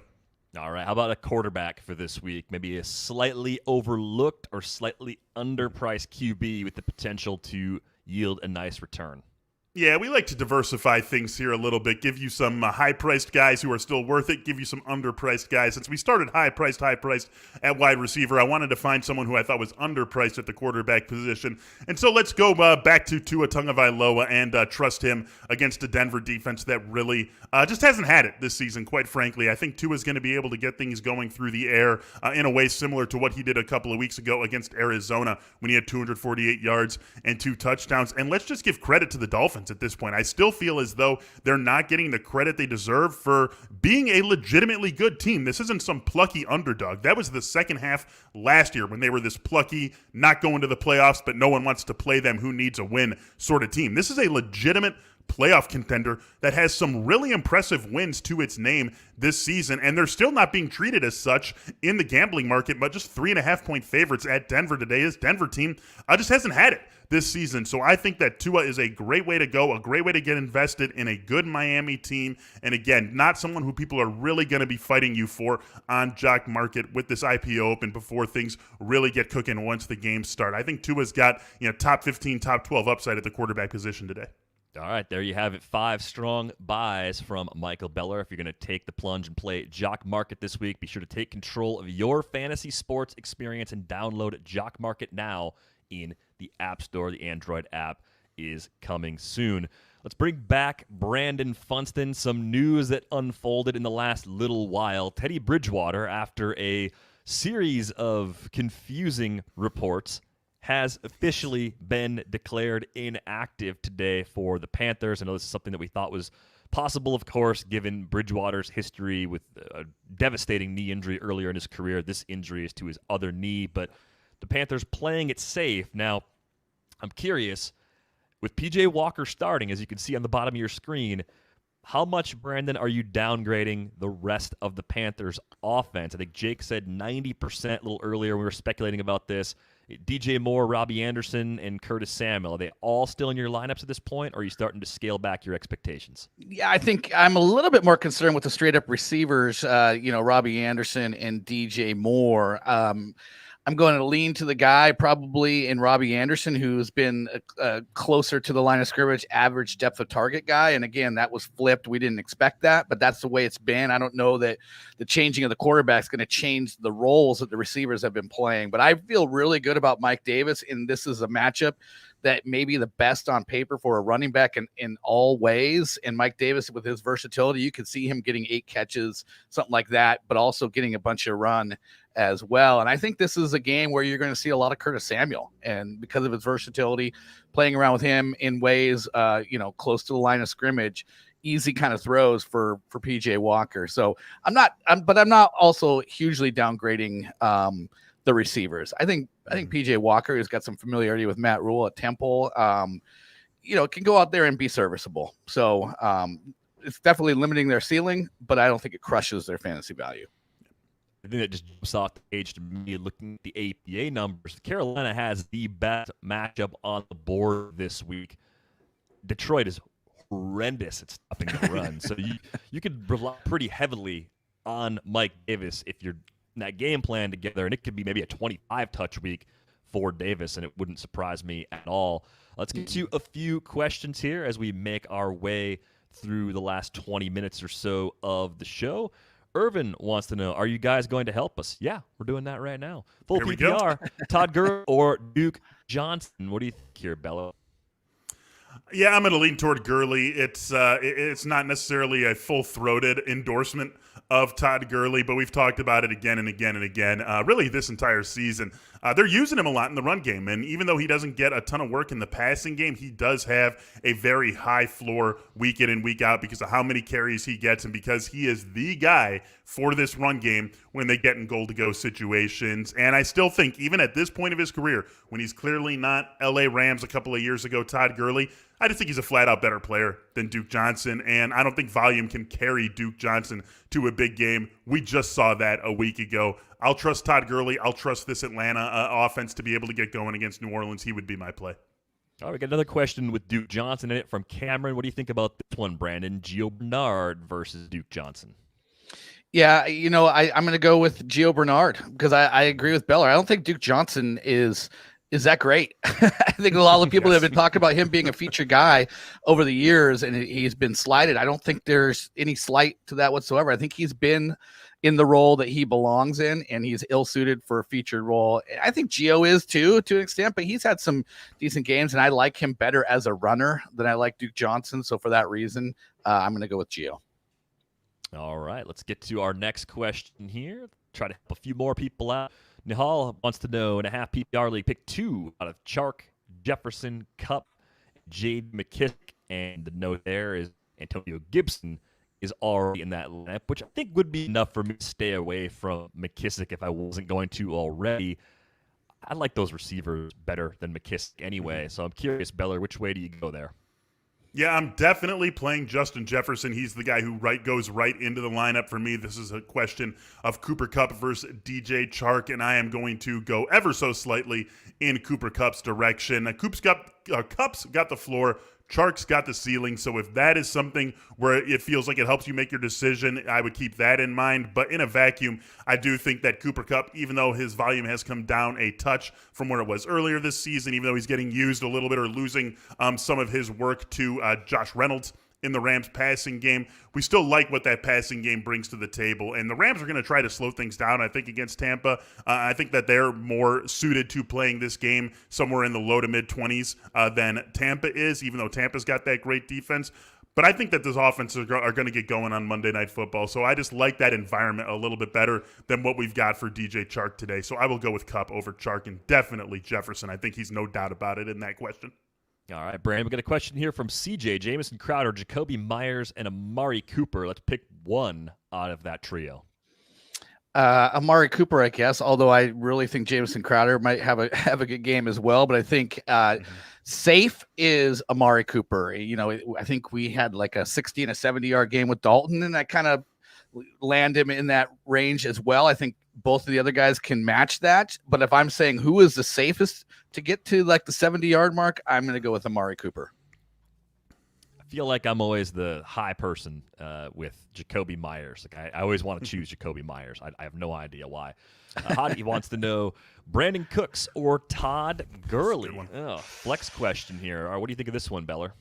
All right, how about a quarterback for this week? Maybe a slightly overlooked or slightly underpriced QB with the potential to yield a nice return. Yeah, we like to diversify things here a little bit, give you some high-priced guys who are still worth it, give you some underpriced guys. Since we started high-priced at wide receiver, I wanted to find someone who I thought was underpriced at the quarterback position. And so let's go back to Tua Tagovailoa and trust him against a Denver defense that really just hasn't had it this season, quite frankly. I think Tua's going to be able to get things going through the air in a way similar to what he did a couple of weeks ago against Arizona when he had 248 yards and 2 touchdowns. And let's just give credit to the Dolphins at this point. I still feel as though they're not getting the credit they deserve for being a legitimately good team. This isn't some plucky underdog. That was the second half last year when they were this plucky, not going to the playoffs, but no one wants to play them, who needs a win sort of team. This is a legitimate playoff contender that has some really impressive wins to its name this season, and they're still not being treated as such in the gambling market, but just 3.5-point favorites at Denver today. This Denver team just hasn't had it this season. So I think that Tua is a great way to go, a great way to get invested in a good Miami team. And again, not someone who people are really going to be fighting you for on Jock Market with this IPO open before things really get cooking once the games start. I think Tua's got top 15, top 12 upside at the quarterback position today. All right, there you have it. 5 strong buys from Michael Beller. If you're going to take the plunge and play Jock Market this week, be sure to take control of your fantasy sports experience and download Jock Market now in the App Store. The Android app is coming soon. Let's bring back Brandon Funston. Some news that unfolded in the last little while. Teddy Bridgewater, after a series of confusing reports, has officially been declared inactive today for the Panthers. I know this is something that we thought was possible, of course, given Bridgewater's history with a devastating knee injury earlier in his career. This injury is to his other knee, but the Panthers playing it safe. Now, I'm curious, with P.J. Walker starting, as you can see on the bottom of your screen, how much, Brandon, are you downgrading the rest of the Panthers' offense? I think Jake said 90% a little earlier. We were speculating about this. DJ Moore, Robbie Anderson, and Curtis Samuel, are they all still in your lineups at this point, or are you starting to scale back your expectations? Yeah, I think I'm a little bit more concerned with the straight-up receivers, Robbie Anderson and DJ Moore. I'm going to lean to the guy probably in Robbie Anderson, who's been closer to the line of scrimmage, average depth of target guy. And again, that was flipped. We didn't expect that, but that's the way it's been. I don't know that the changing of the quarterback is going to change the roles that the receivers have been playing, but I feel really good about Mike Davis. And this is a matchup that may be the best on paper for a running back in all ways. And Mike Davis, with his versatility, you could see him getting 8 catches, something like that, but also getting a bunch of run as well. And I think this is a game where you're going to see a lot of Curtis Samuel, and because of his versatility, playing around with him in ways, close to the line of scrimmage, easy kind of throws for PJ Walker. So I'm not also hugely downgrading the receivers. I think PJ Walker has got some familiarity with Matt Rule at Temple. Can go out there and be serviceable. So it's definitely limiting their ceiling, but I don't think it crushes their fantasy value. I think that just jumps off the page to me looking at the APA numbers. Carolina has the best matchup on the board this week. Detroit is horrendous at stopping the run. So you could rely pretty heavily on Mike Davis if you're in that game plan together, and it could be maybe a 25-touch week for Davis, and it wouldn't surprise me at all. Let's get to a few questions here as we make our way through the last 20 minutes or so of the show. Irvin wants to know, are you guys going to help us? Yeah, we're doing that right now. Full Here we PPR, Todd Gurley or Duke Johnson? What do you think here, Bella? Yeah, I'm going to lean toward Gurley. It's not necessarily a full-throated endorsement of Todd Gurley, but we've talked about it again and again and again, really this entire season. They're using him a lot in the run game, and even though he doesn't get a ton of work in the passing game, he does have a very high floor week in and week out because of how many carries he gets and because he is the guy for this run game when they get in goal-to-go situations. And I still think, even at this point of his career, when he's clearly not L.A. Rams a couple of years ago, Todd Gurley, I just think he's a flat-out better player than Duke Johnson, and I don't think volume can carry Duke Johnson to a big game. We just saw that a week ago. I'll trust Todd Gurley. I'll trust this Atlanta offense to be able to get going against New Orleans. He would be my play. All right, we got another question with Duke Johnson in it from Cameron. What do you think about this one, Brandon? Gio Bernard versus Duke Johnson. Yeah, I'm going to go with Gio Bernard because I agree with Beller. I don't think Duke Johnson is that great. I think a lot of people have been talking about him being a feature guy over the years, and he's been slighted. I don't think there's any slight to that whatsoever. I think he's been in the role that he belongs in, and he's ill-suited for a featured role. I think Gio is too, to an extent, but he's had some decent games, and I like him better as a runner than I like Duke Johnson. So for that reason, I'm going to go with Gio. All right, let's get to our next question here. Try to help a few more people out. Nihal wants to know, in a half PPR league, pick 2 out of Chark, Jefferson, Kupp, Jade McKissick, and the note there is Antonio Gibson is already in that lineup, which I think would be enough for me to stay away from McKissick if I wasn't going to already. I like those receivers better than McKissick anyway, so I'm curious, Beller, which way do you go there? Yeah, I'm definitely playing Justin Jefferson. He's the guy who goes right into the lineup for me. This is a question of Cooper Kupp versus DJ Chark, and I am going to go ever so slightly in Cooper Kupp's direction. Kupp's got the floor. Chark's got the ceiling, so if that is something where it feels like it helps you make your decision, I would keep that in mind. But in a vacuum, I do think that Cooper Kupp, even though his volume has come down a touch from where it was earlier this season, even though he's getting used a little bit or losing some of his work to Josh Reynolds in the Rams passing game, we still like what that passing game brings to the table. And the Rams are going to try to slow things down, I think, against Tampa. I think that they're more suited to playing this game somewhere in the low to mid-20s than Tampa is, even though Tampa's got that great defense. But I think that this offense are going to get going on Monday Night Football. So I just like that environment a little bit better than what we've got for DJ Chark today. So I will go with Kupp over Chark and definitely Jefferson. I think he's no doubt about it in that question. All right, Brandon, we got a question here from CJ, Jamison Crowder, Jacoby Myers, and Amari Cooper. Let's pick one out of that trio. Amari Cooper, I guess, although I really think Jamison Crowder might have a good game as well. But I think safe is Amari Cooper. I think we had like a 60 and a 70-yard game with Dalton, and that kind of land him in that range as well. I think both of the other guys can match that. But if I'm saying who is the safest to get to like the 70-yard mark, I'm going to go with Amari Cooper. feel like I'm always the high person with Jacoby Myers. Like I always want to choose Jacoby Myers. I have no idea why. Hottie wants to know Brandon Cooks or Todd Gurley. Oh, flex question here. What do you think of this one, Beller?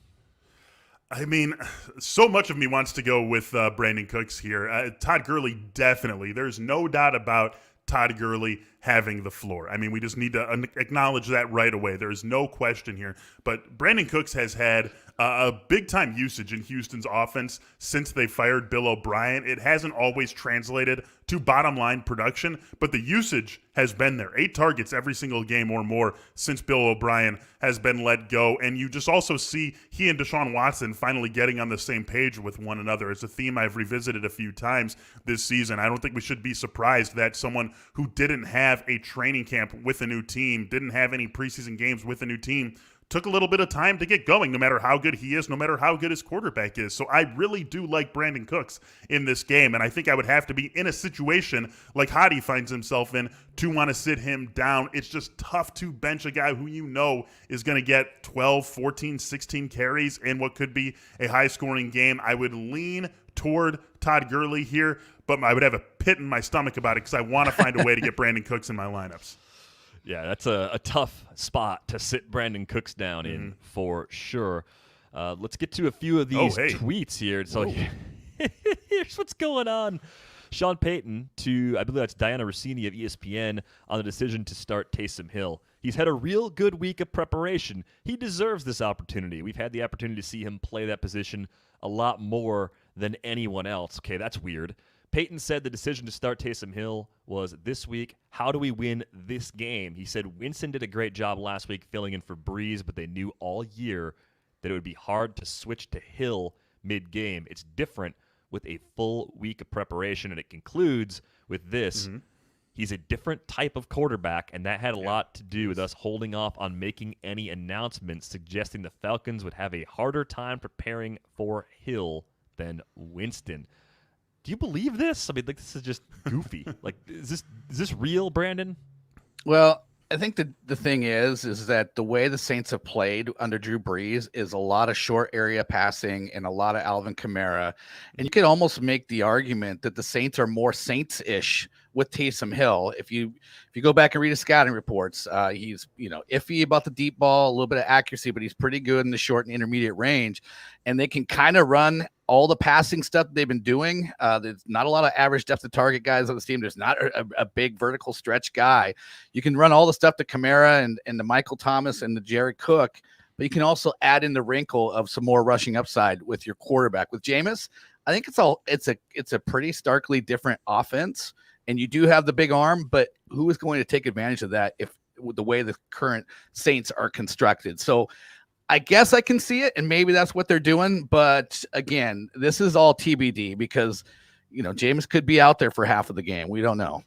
I mean, so much of me wants to go with Brandon Cooks here. Todd Gurley, definitely. There's no doubt about Todd Gurley having the floor. I mean, we just need to acknowledge that right away. There's no question here. But Brandon Cooks has had a big-time usage in Houston's offense since they fired Bill O'Brien. It hasn't always translated to bottom-line production, but the usage has been there. 8 targets every single game or more since Bill O'Brien has been let go. And you just also see he and Deshaun Watson finally getting on the same page with one another. It's a theme I've revisited a few times this season. I don't think we should be surprised that someone who didn't have a training camp with a new team, didn't have any preseason games with a new team, took a little bit of time to get going, no matter how good he is, no matter how good his quarterback is. So I really do like Brandon Cooks in this game, and I think I would have to be in a situation like Hottie finds himself in to want to sit him down. It's just tough to bench a guy who you know is going to get 12, 14, 16 carries in what could be a high-scoring game. I would lean toward Todd Gurley here, but I would have a pit in my stomach about it because I want to find a way to get Brandon Cooks in my lineups. Yeah, that's a tough spot to sit Brandon Cooks down in for sure. Let's get to a few of these tweets here. So here's what's going on. Sean Payton to, I believe that's Diana Rossini of ESPN, on the decision to start Taysom Hill. He's had a real good week of preparation. He deserves this opportunity. We've had the opportunity to see him play that position a lot more than anyone else. Okay, that's weird. Payton said the decision to start Tysom Hill was this week. How do we win this game? He said Winston did a great job last week filling in for Breeze, but they knew all year that it would be hard to switch to Hill mid-game. It's different with a full week of preparation, and it concludes with this. He's a different type of quarterback, and that had a lot to do with us holding off on making any announcements, suggesting the Falcons would have a harder time preparing for Hill than Winston. Do you believe this? I mean, like, this is just goofy. Like, is this real, Brandon? Well, I think the thing is that the way the Saints have played under Drew Brees is a lot of short area passing and a lot of Alvin Kamara. And you could almost make the argument that the Saints are more Saints-ish with Taysom Hill. If you go back and read his scouting reports, he's iffy about the deep ball, a little bit of accuracy, but he's pretty good in the short and intermediate range. And they can kind of run all the passing stuff they've been doing. There's not a lot of average depth of target guys on this team. There's not a big vertical stretch guy. You can run all the stuff to Kamara and the Michael Thomas and the Jared Cook, but you can also add in the wrinkle of some more rushing upside with your quarterback. With Jameis, I think it's a pretty starkly different offense. And you do have the big arm, but who is going to take advantage of that if the way the current Saints are constructed? So I guess I can see it, and maybe that's what they're doing. But again, this is all TBD because, Jameis could be out there for half of the game. We don't know.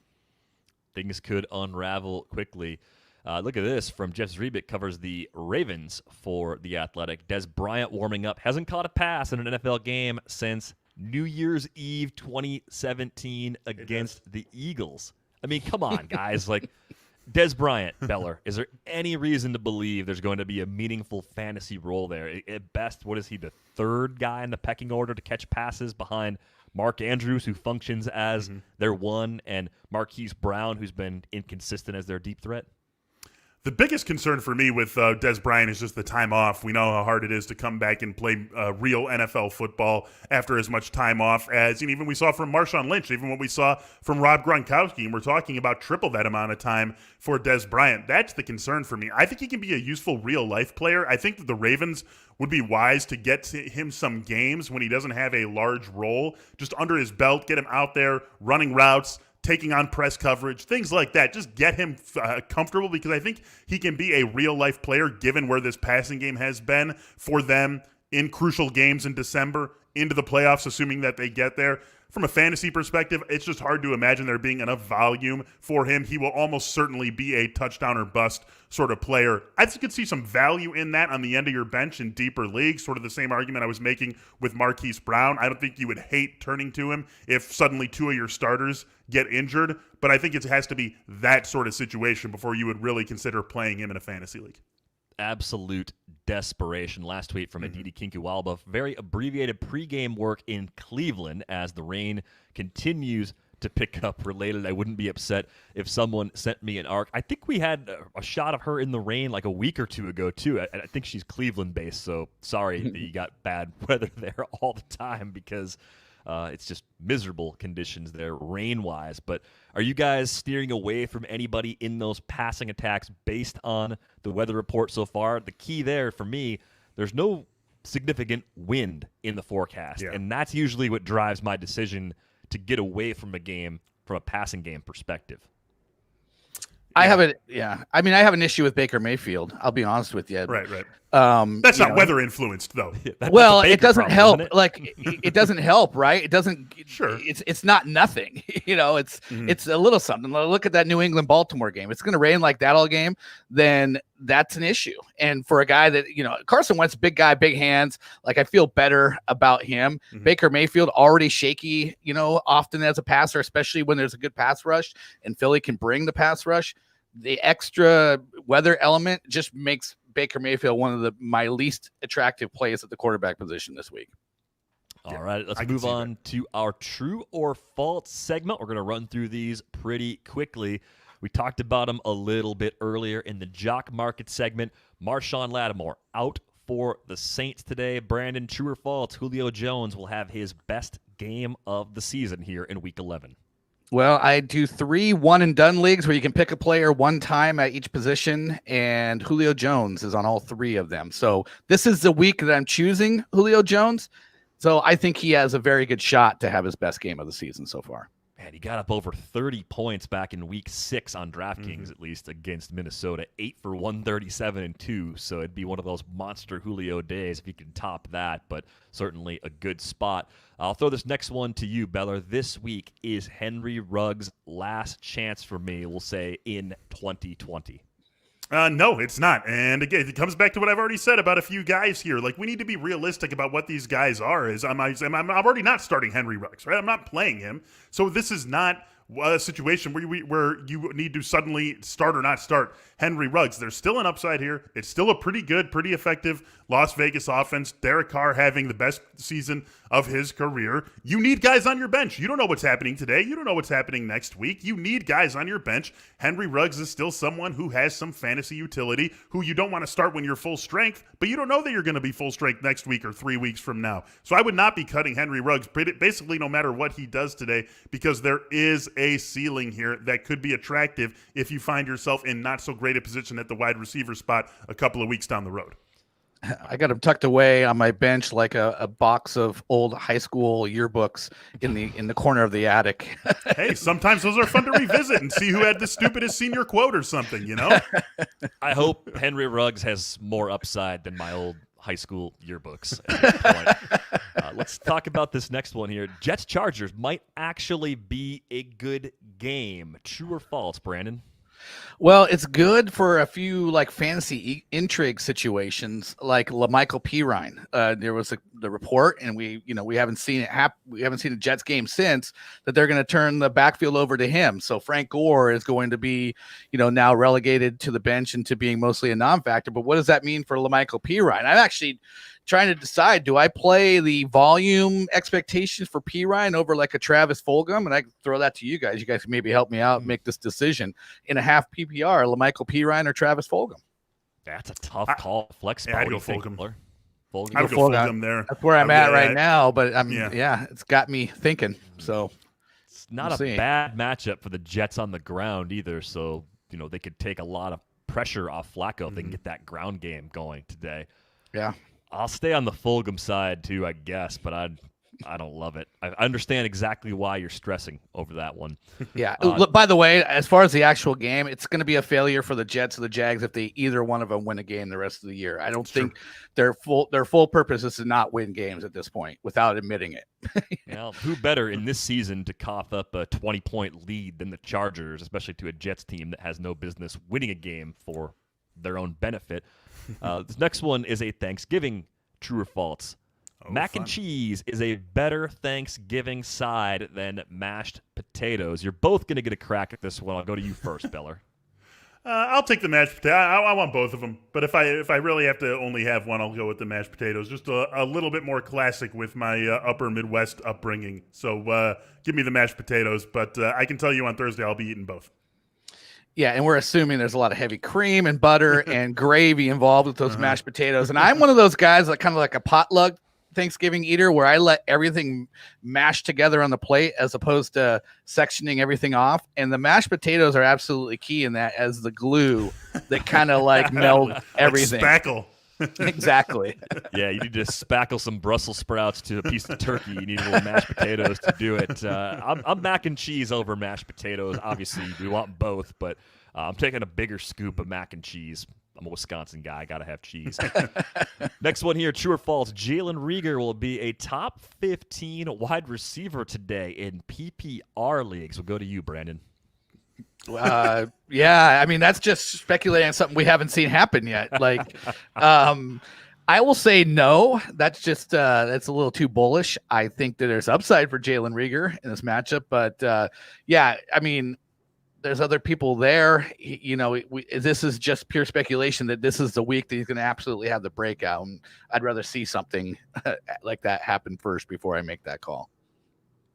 Things could unravel quickly. Look at this from Jeff Zrebic, covers the Ravens for The Athletic. Des Bryant warming up, hasn't caught a pass in an NFL game since New Year's Eve 2017 against the Eagles. I mean, come on, guys. Like, Des Bryant, Beller, is there any reason to believe there's going to be a meaningful fantasy role there? At best, what is he, the third guy in the pecking order to catch passes behind Mark Andrews, who functions as their one, and Marquise Brown, who's been inconsistent as their deep threat? The biggest concern for me with Des Bryant is just the time off. We know how hard it is to come back and play real NFL football after as much time off as even we saw from Marshawn Lynch, even what we saw from Rob Gronkowski. And we're talking about triple that amount of time for Des Bryant. That's the concern for me. I think he can be a useful real-life player. I think that the Ravens would be wise to get to him some games when he doesn't have a large role, just under his belt, get him out there running routes, taking on press coverage, things like that. Just get him comfortable, because I think he can be a real-life player given where this passing game has been for them in crucial games in December, into the playoffs, assuming that they get there. From a fantasy perspective, it's just hard to imagine there being enough volume for him. He will almost certainly be a touchdown or bust sort of player. I think you could see some value in that on the end of your bench in deeper leagues, sort of the same argument I was making with Marquise Brown. I don't think you would hate turning to him if suddenly two of your starters get injured, but I think it has to be that sort of situation before you would really consider playing him in a fantasy league. absolute desperation. Last tweet from Aditi Kinkualba. Very abbreviated pregame work in Cleveland as the rain continues to pick up. Related, I wouldn't be upset if someone sent me an arc. I think we had a shot of her in the rain like a week or two ago, too. I think she's Cleveland-based, so sorry that you got bad weather there all the time because it's just miserable conditions there rain-wise. But are you guys steering away from anybody in those passing attacks based on the weather report so far? The key there for me, there's no significant wind in the forecast, and that's usually what drives my decision to get away from a game from a passing game perspective. I have an issue with Baker Mayfield. I'll be honest with you. Right. That's not weather influenced, though. Well, it doesn't help. It doesn't help, right? It doesn't. Sure. It's not nothing. It's a little something. Look at that New England Baltimore game. It's going to rain like that all game. Then that's an issue. And for a guy that Carson Wentz, big guy, big hands. Like I feel better about him. Baker Mayfield already shaky. Often as a passer, especially when there's a good pass rush, and Philly can bring the pass rush. The extra weather element just makes Baker Mayfield one of my least attractive plays at the quarterback position this week. All right, let's move on to our true or false segment. We're going to run through these pretty quickly. We talked about them a little bit earlier in the Jock Market segment. Marshawn Lattimore out for the Saints today. Brandon, true or false, Julio Jones will have his best game of the season here in Week 11. Well, I do 3 one-and-done leagues where you can pick a player one time at each position, and Julio Jones is on all 3 of them. So this is the week that I'm choosing Julio Jones. So I think he has a very good shot to have his best game of the season so far. Man, he got up over 30 points back in Week 6 on DraftKings, at least, against Minnesota. 8 for 137 and 2, so it'd be one of those monster Julio days if he can top that, but certainly a good spot. I'll throw this next one to you, Beller. This week is Henry Ruggs' last chance for me, we'll say, in 2020. No, it's not. And again, it comes back to what I've already said about a few guys here. Like, we need to be realistic about what these guys are. I'm already not starting Henry Ruggs, right? I'm not playing him. So this is not a situation where you need to suddenly start or not start Henry Ruggs. There's still an upside here. It's still a pretty good, pretty effective Las Vegas offense. Derek Carr having the best season of his career. You need guys on your bench. You don't know what's happening today. You don't know what's happening next week. You need guys on your bench. Henry Ruggs is still someone who has some fantasy utility, who you don't want to start when you're full strength, but you don't know that you're going to be full strength next week or 3 weeks from now. So I would not be cutting Henry Ruggs basically no matter what he does today, because there is a ceiling here that could be attractive if you find yourself in not so great a position at the wide receiver spot a couple of weeks down the road. I got him tucked away on my bench like a box of old high school yearbooks in the corner of the attic. Hey, sometimes those are fun to revisit and see who had the stupidest senior quote or something, I hope Henry Ruggs has more upside than my old high school yearbooks at this point. Let's talk about this next one here. Jets-Chargers might actually be a good game. True or false, Brandon? Well, it's good for a few like fantasy intrigue situations, like LaMichael Pirine. There was the report, and we haven't seen it happen. We haven't seen a Jets game since that they're going to turn the backfield over to him. So Frank Gore is going to be, now relegated to the bench and to being mostly a non-factor. But what does that mean for LaMichael Pirine? I'm actually trying to decide, do I play the volume expectations for Pirine over like a Travis Fulgham? And I throw that to you guys. You guys can maybe help me out and make this decision in a half PPR, LaMichael Pirine or Travis Fulgham. That's a tough call. Flex spot. I'd go Fulgham. Fulgham. I'd go Fulgham there. That's where I'm at right now, but it's got me thinking. So it's not a bad matchup for the Jets on the ground either. So, they could take a lot of pressure off Flacco if they can get that ground game going today. Yeah. I'll stay on the Fulgham side too, I guess, but I don't love it. I understand exactly why you're stressing over that one. Yeah. Look, by the way, as far as the actual game, it's going to be a failure for the Jets or the Jags if they either one of them win a game the rest of the year. I don't think their full purpose is to not win games at this point without admitting it. Well, who better in this season to cough up a 20-point lead than the Chargers, especially to a Jets team that has no business winning a game for their own benefit. This next one is a Thanksgiving true or false. Mac and cheese is a better Thanksgiving side than mashed potatoes. You're both going to get a crack at this one. I'll go to you first, Beller. I'll take the mashed potato. I want both of them, but if I really have to only have one, I'll go with the mashed potatoes. Just a little bit more classic with my upper Midwest upbringing. So give me the mashed potatoes, but I can tell you on Thursday I'll be eating both. Yeah, and we're assuming there's a lot of heavy cream and butter and gravy involved with those mashed potatoes. And I'm one of those guys that kind of like a potluck Thanksgiving eater where I let everything mash together on the plate as opposed to sectioning everything off. And the mashed potatoes are absolutely key in that as the glue that kind of like meld everything. Like spackle. Exactly. Yeah, you need to spackle some Brussels sprouts to a piece of turkey. You need a little mashed potatoes to do it. I'm mac and cheese over mashed potatoes. Obviously, we want both, but I'm taking a bigger scoop of mac and cheese. I'm a Wisconsin guy. I got to have cheese. Next one here, true or false. Jalen Reagor will be a top 15 wide receiver today in PPR leagues. We'll go to you, Brandon. Yeah, I mean, that's just speculating on something we haven't seen happen yet. Like, I will say no. That's just that's a little too bullish. I think that there's upside for Jalen Reagor in this matchup, but yeah, I mean, there's other people there. You know, this is just pure speculation that this is the week that he's going to absolutely have the breakout. And I'd rather see something like that happen first before I make that call.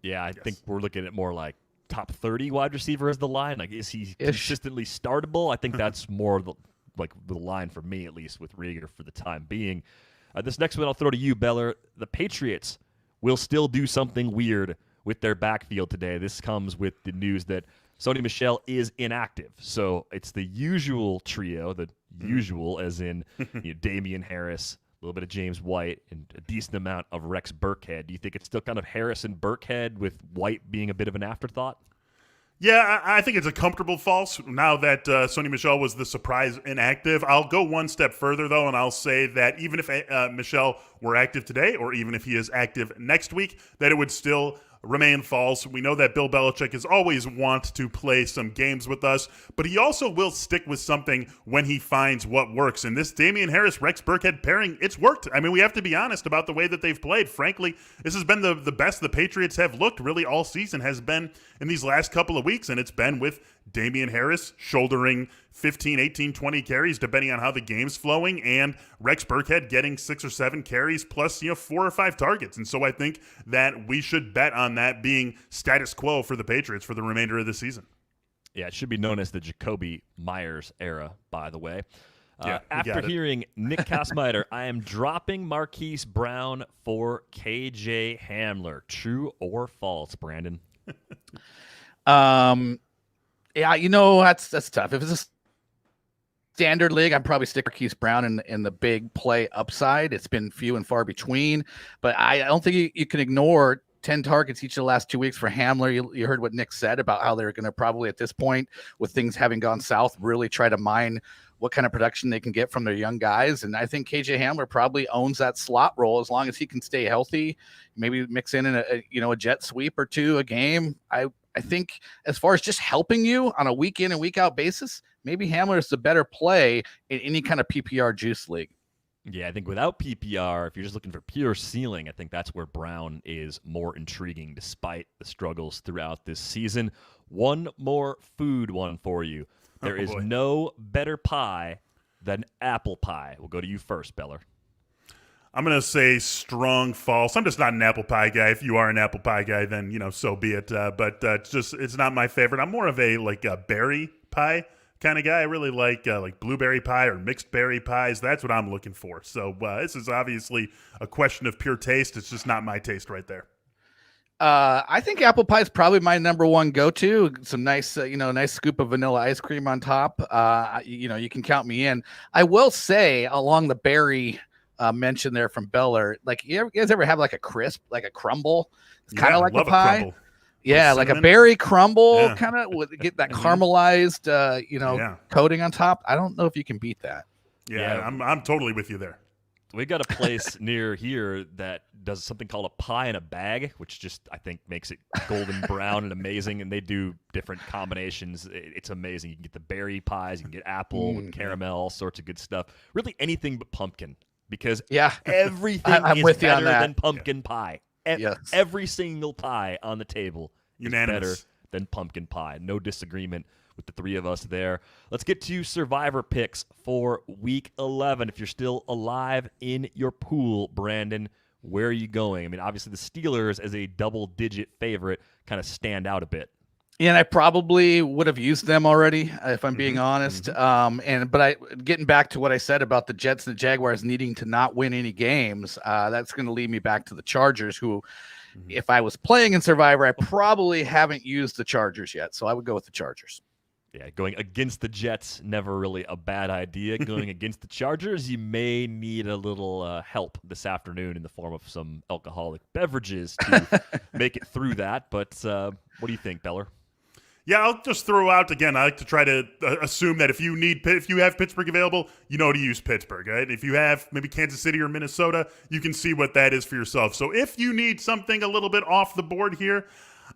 Yeah, I think we're looking at more like top 30 wide receiver as the line. Like, is he consistently startable? I think that's more like the line for me, at least, with Reagor for the time being. This next one I'll throw to you, Beller. The Patriots will still do something weird with their backfield today. This comes with the news that Sony Michel is inactive. So it's the usual trio, the usual as in Damian Harris, a little bit of James White, and a decent amount of Rex Burkhead. Do you think it's still kind of Harris and Burkhead with White being a bit of an afterthought? Yeah, I think it's a comfortable false now that Sony Michel was the surprise inactive. I'll go one step further, though, and I'll say that even if Michel were active today or even if he is active next week, that it would still remain false. We know that Bill Belichick has always want to play some games with us, but he also will stick with something when he finds what works. And this Damian Harris-Rex Burkhead pairing, it's worked. I mean, we have to be honest about the way that they've played. Frankly, this has been the best the Patriots have looked really all season has been in these last couple of weeks, and it's been with Damian Harris shouldering 15, 18, 20 carries, depending on how the game's flowing, and Rex Burkhead getting 6 or 7 carries plus 4 or 5 targets. And so I think that we should bet on that being status quo for the Patriots for the remainder of the season. Yeah, it should be known as the Jacoby Myers era, by the way. After hearing Nick Kosmider, I am dropping Marquise Brown for KJ Hamler. True or false, Brandon? Yeah, that's tough. If it's a standard league, I'd probably stick Marquise Brown in the big play upside. It's been few and far between, but I don't think you can ignore 10 targets each of the last 2 weeks for Hamler. You heard what Nick said about how they're going to probably at this point, with things having gone south, really try to mine what kind of production they can get from their young guys. And I think KJ Hamler probably owns that slot role as long as he can stay healthy, maybe mix in a jet sweep or two a game. I think as far as just helping you on a week in and week out basis, maybe Hamler is the better play in any kind of PPR juice league. Yeah, I think without PPR, if you're just looking for pure ceiling, I think that's where Brown is more intriguing despite the struggles throughout this season. One more food one for you. There is no better pie than apple pie. We'll go to you first, Beller. I'm going to say strong false. I'm just not an apple pie guy. If you are an apple pie guy, then, so be it. But it's not my favorite. I'm more of a berry pie kind of guy. I really like blueberry pie or mixed berry pies. That's what I'm looking for. So this is obviously a question of pure taste. It's just not my taste right there. I think apple pie is probably my number one go-to. Some nice, nice scoop of vanilla ice cream on top. You can count me in. I will say along the berry mention there from Beller, like you guys ever have like a crisp, like a crumble? It's kind of like a pie. Crumble. Yeah, like a berry crumble, kind of get that caramelized, coating on top. I don't know if you can beat that. Yeah. I'm totally with you there. We got a place near here that does something called a pie in a bag, which just I think makes it golden brown and amazing. And they do different combinations. It's amazing. You can get the berry pies, you can get apple with caramel, all sorts of good stuff. Really anything but pumpkin, because everything is better than pumpkin pie. Every single pie on the table is better than pumpkin pie. No disagreement with the three of us there. Let's get to survivor picks for Week 11. If you're still alive in your pool, Brandon, where are you going? I mean, obviously the Steelers as a double-digit favorite kind of stand out a bit. Yeah, and I probably would have used them already, if I'm being honest. But getting back to what I said about the Jets and the Jaguars needing to not win any games, that's going to lead me back to the Chargers, who, if I was playing in Survivor, I probably haven't used the Chargers yet. So I would go with the Chargers. Yeah, going against the Jets, never really a bad idea. Going against the Chargers, you may need a little help this afternoon in the form of some alcoholic beverages to make it through that. But what do you think, Beller? Yeah, I'll just throw out again. I like to try to assume that if you have Pittsburgh available, you know to use Pittsburgh. Right? If you have maybe Kansas City or Minnesota, you can see what that is for yourself. So if you need something a little bit off the board here,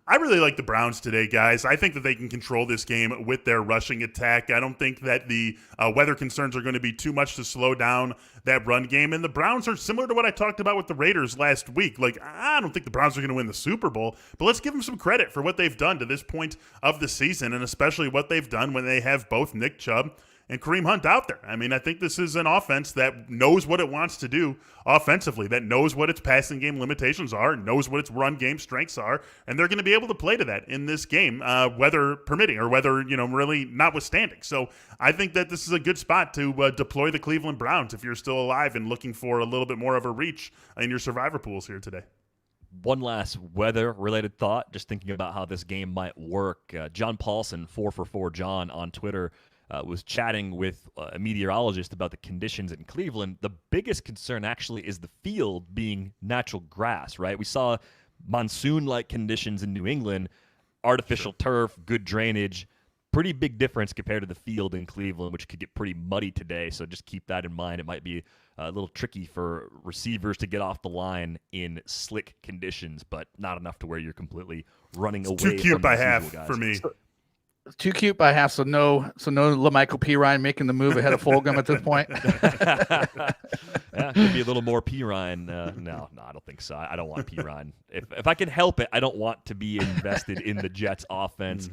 I really like the Browns today, guys. I think that they can control this game with their rushing attack. I don't think that the weather concerns are going to be too much to slow down that run game. And the Browns are similar to what I talked about with the Raiders last week. Like, I don't think the Browns are going to win the Super Bowl, but let's give them some credit for what they've done to this point of the season, and especially what they've done when they have both Nick Chubb and Kareem Hunt out there. I mean, I think this is an offense that knows what it wants to do offensively, that knows what its passing game limitations are, knows what its run game strengths are, and they're going to be able to play to that in this game, weather permitting or weather, really notwithstanding. So I think that this is a good spot to deploy the Cleveland Browns if you're still alive and looking for a little bit more of a reach in your survivor pools here today. One last weather-related thought, just thinking about how this game might work. John Paulson, 4for4 John on Twitter, was chatting with a meteorologist about the conditions in Cleveland. The biggest concern actually is the field being natural grass, right? We saw monsoon-like conditions in New England, artificial turf, good drainage, pretty big difference compared to the field in Cleveland, which could get pretty muddy today. So just keep that in mind. It might be a little tricky for receivers to get off the line in slick conditions, but not enough to where you're completely running away. Too cute from by the half guys. for me. Too cute by half, so no LaMichael Pirine making the move ahead of Fulgham at this point. Yeah, could be a little more Pirine. No, I don't think so. I don't want Pirine. If I can help it, I don't want to be invested in the Jets offense.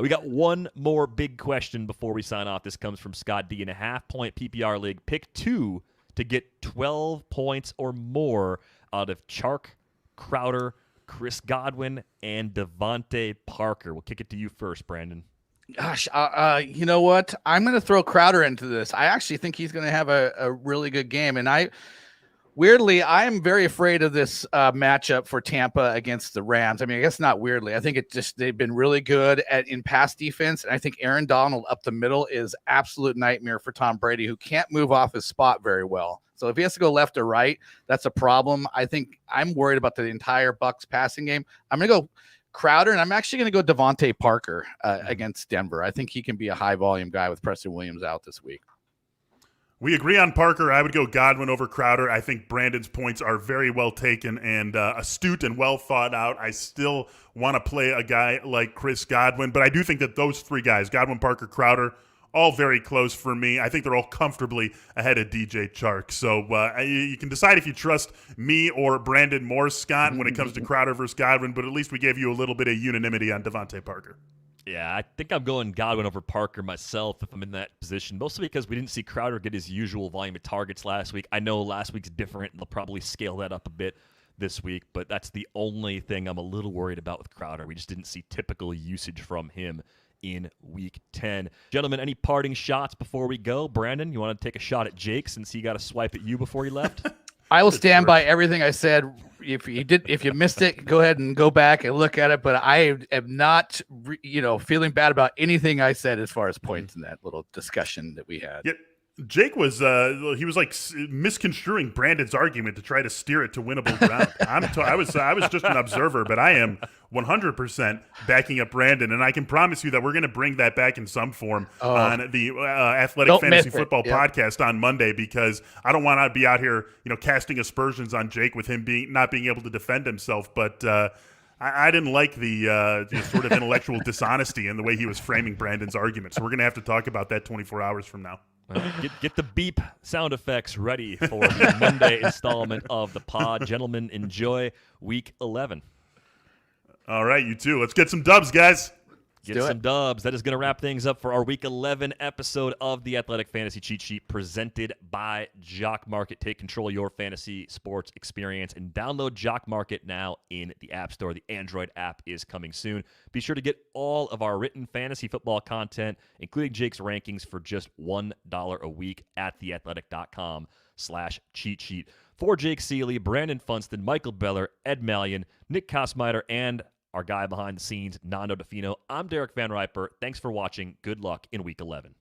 We got one more big question before we sign off. This comes from Scott D in a half-point PPR league. Pick 2 to get 12 points or more out of Chark, Crowder, Chris Godwin, and Devontae Parker. We'll kick it to you first, Brandon. Gosh, you know what? I'm going to throw Crowder into this. I actually think he's going to have a really good game. And I am very afraid of this matchup for Tampa against the Rams. I mean, I guess not weirdly. I think they've been really good in pass defense. And I think Aaron Donald up the middle is absolute nightmare for Tom Brady, who can't move off his spot very well. So if he has to go left or right, that's a problem. I think I'm worried about the entire Bucs passing game. I'm going to go Crowder, and I'm actually going to go Devontae Parker against Denver. I think he can be a high-volume guy with Preston Williams out this week. We agree on Parker. I would go Godwin over Crowder. I think Brandon's points are very well taken and astute and well thought out. I still want to play a guy like Chris Godwin, but I do think that those three guys, Godwin, Parker, Crowder, all very close for me. I think they're all comfortably ahead of DJ Chark. So you can decide if you trust me or Brandon more, Scott, when it comes to Crowder versus Godwin, but at least we gave you a little bit of unanimity on Devontae Parker. Yeah, I think I'm going Godwin over Parker myself if I'm in that position, mostly because we didn't see Crowder get his usual volume of targets last week. I know last week's different. They'll probably scale that up a bit this week, but that's the only thing I'm a little worried about with Crowder. We just didn't see typical usage from him in Week 10. Gentlemen, any parting shots before we go? Brandon, you want to take a shot at Jake since he got a swipe at you before he left? I will stand by everything I said. If you missed it, go ahead and go back and look at it. But I am not, feeling bad about anything I said as far as points in that little discussion that we had. Yeah, Jake was misconstruing Brandon's argument to try to steer it to winnable ground. I was just an observer, but I am 100% backing up Brandon, and I can promise you that we're going to bring that back in some form on the Athletic Fantasy Football podcast on Monday, because I don't want to be out here, casting aspersions on Jake with him not being able to defend himself. But I didn't like the sort of intellectual dishonesty in the way he was framing Brandon's argument. So we're going to have to talk about that 24 hours from now. Well, get the beep sound effects ready for the Monday installment of the pod. Gentlemen, enjoy Week 11. All right, you too. Let's get some dubs, guys. Get some dubs. That is going to wrap things up for our Week 11 episode of the Athletic Fantasy Cheat Sheet presented by Jock Market. Take control of your fantasy sports experience and download Jock Market now in the App Store. The Android app is coming soon. Be sure to get all of our written fantasy football content, including Jake's rankings, for just $1 a week at theathletic.com/cheat sheet. For Jake Ciely, Brandon Funston, Michael Beller, Ed Malyon, Nick Kosmider, and our guy behind the scenes, Nando DeFino, I'm Derek VanRiper. Thanks for watching. Good luck in Week 11.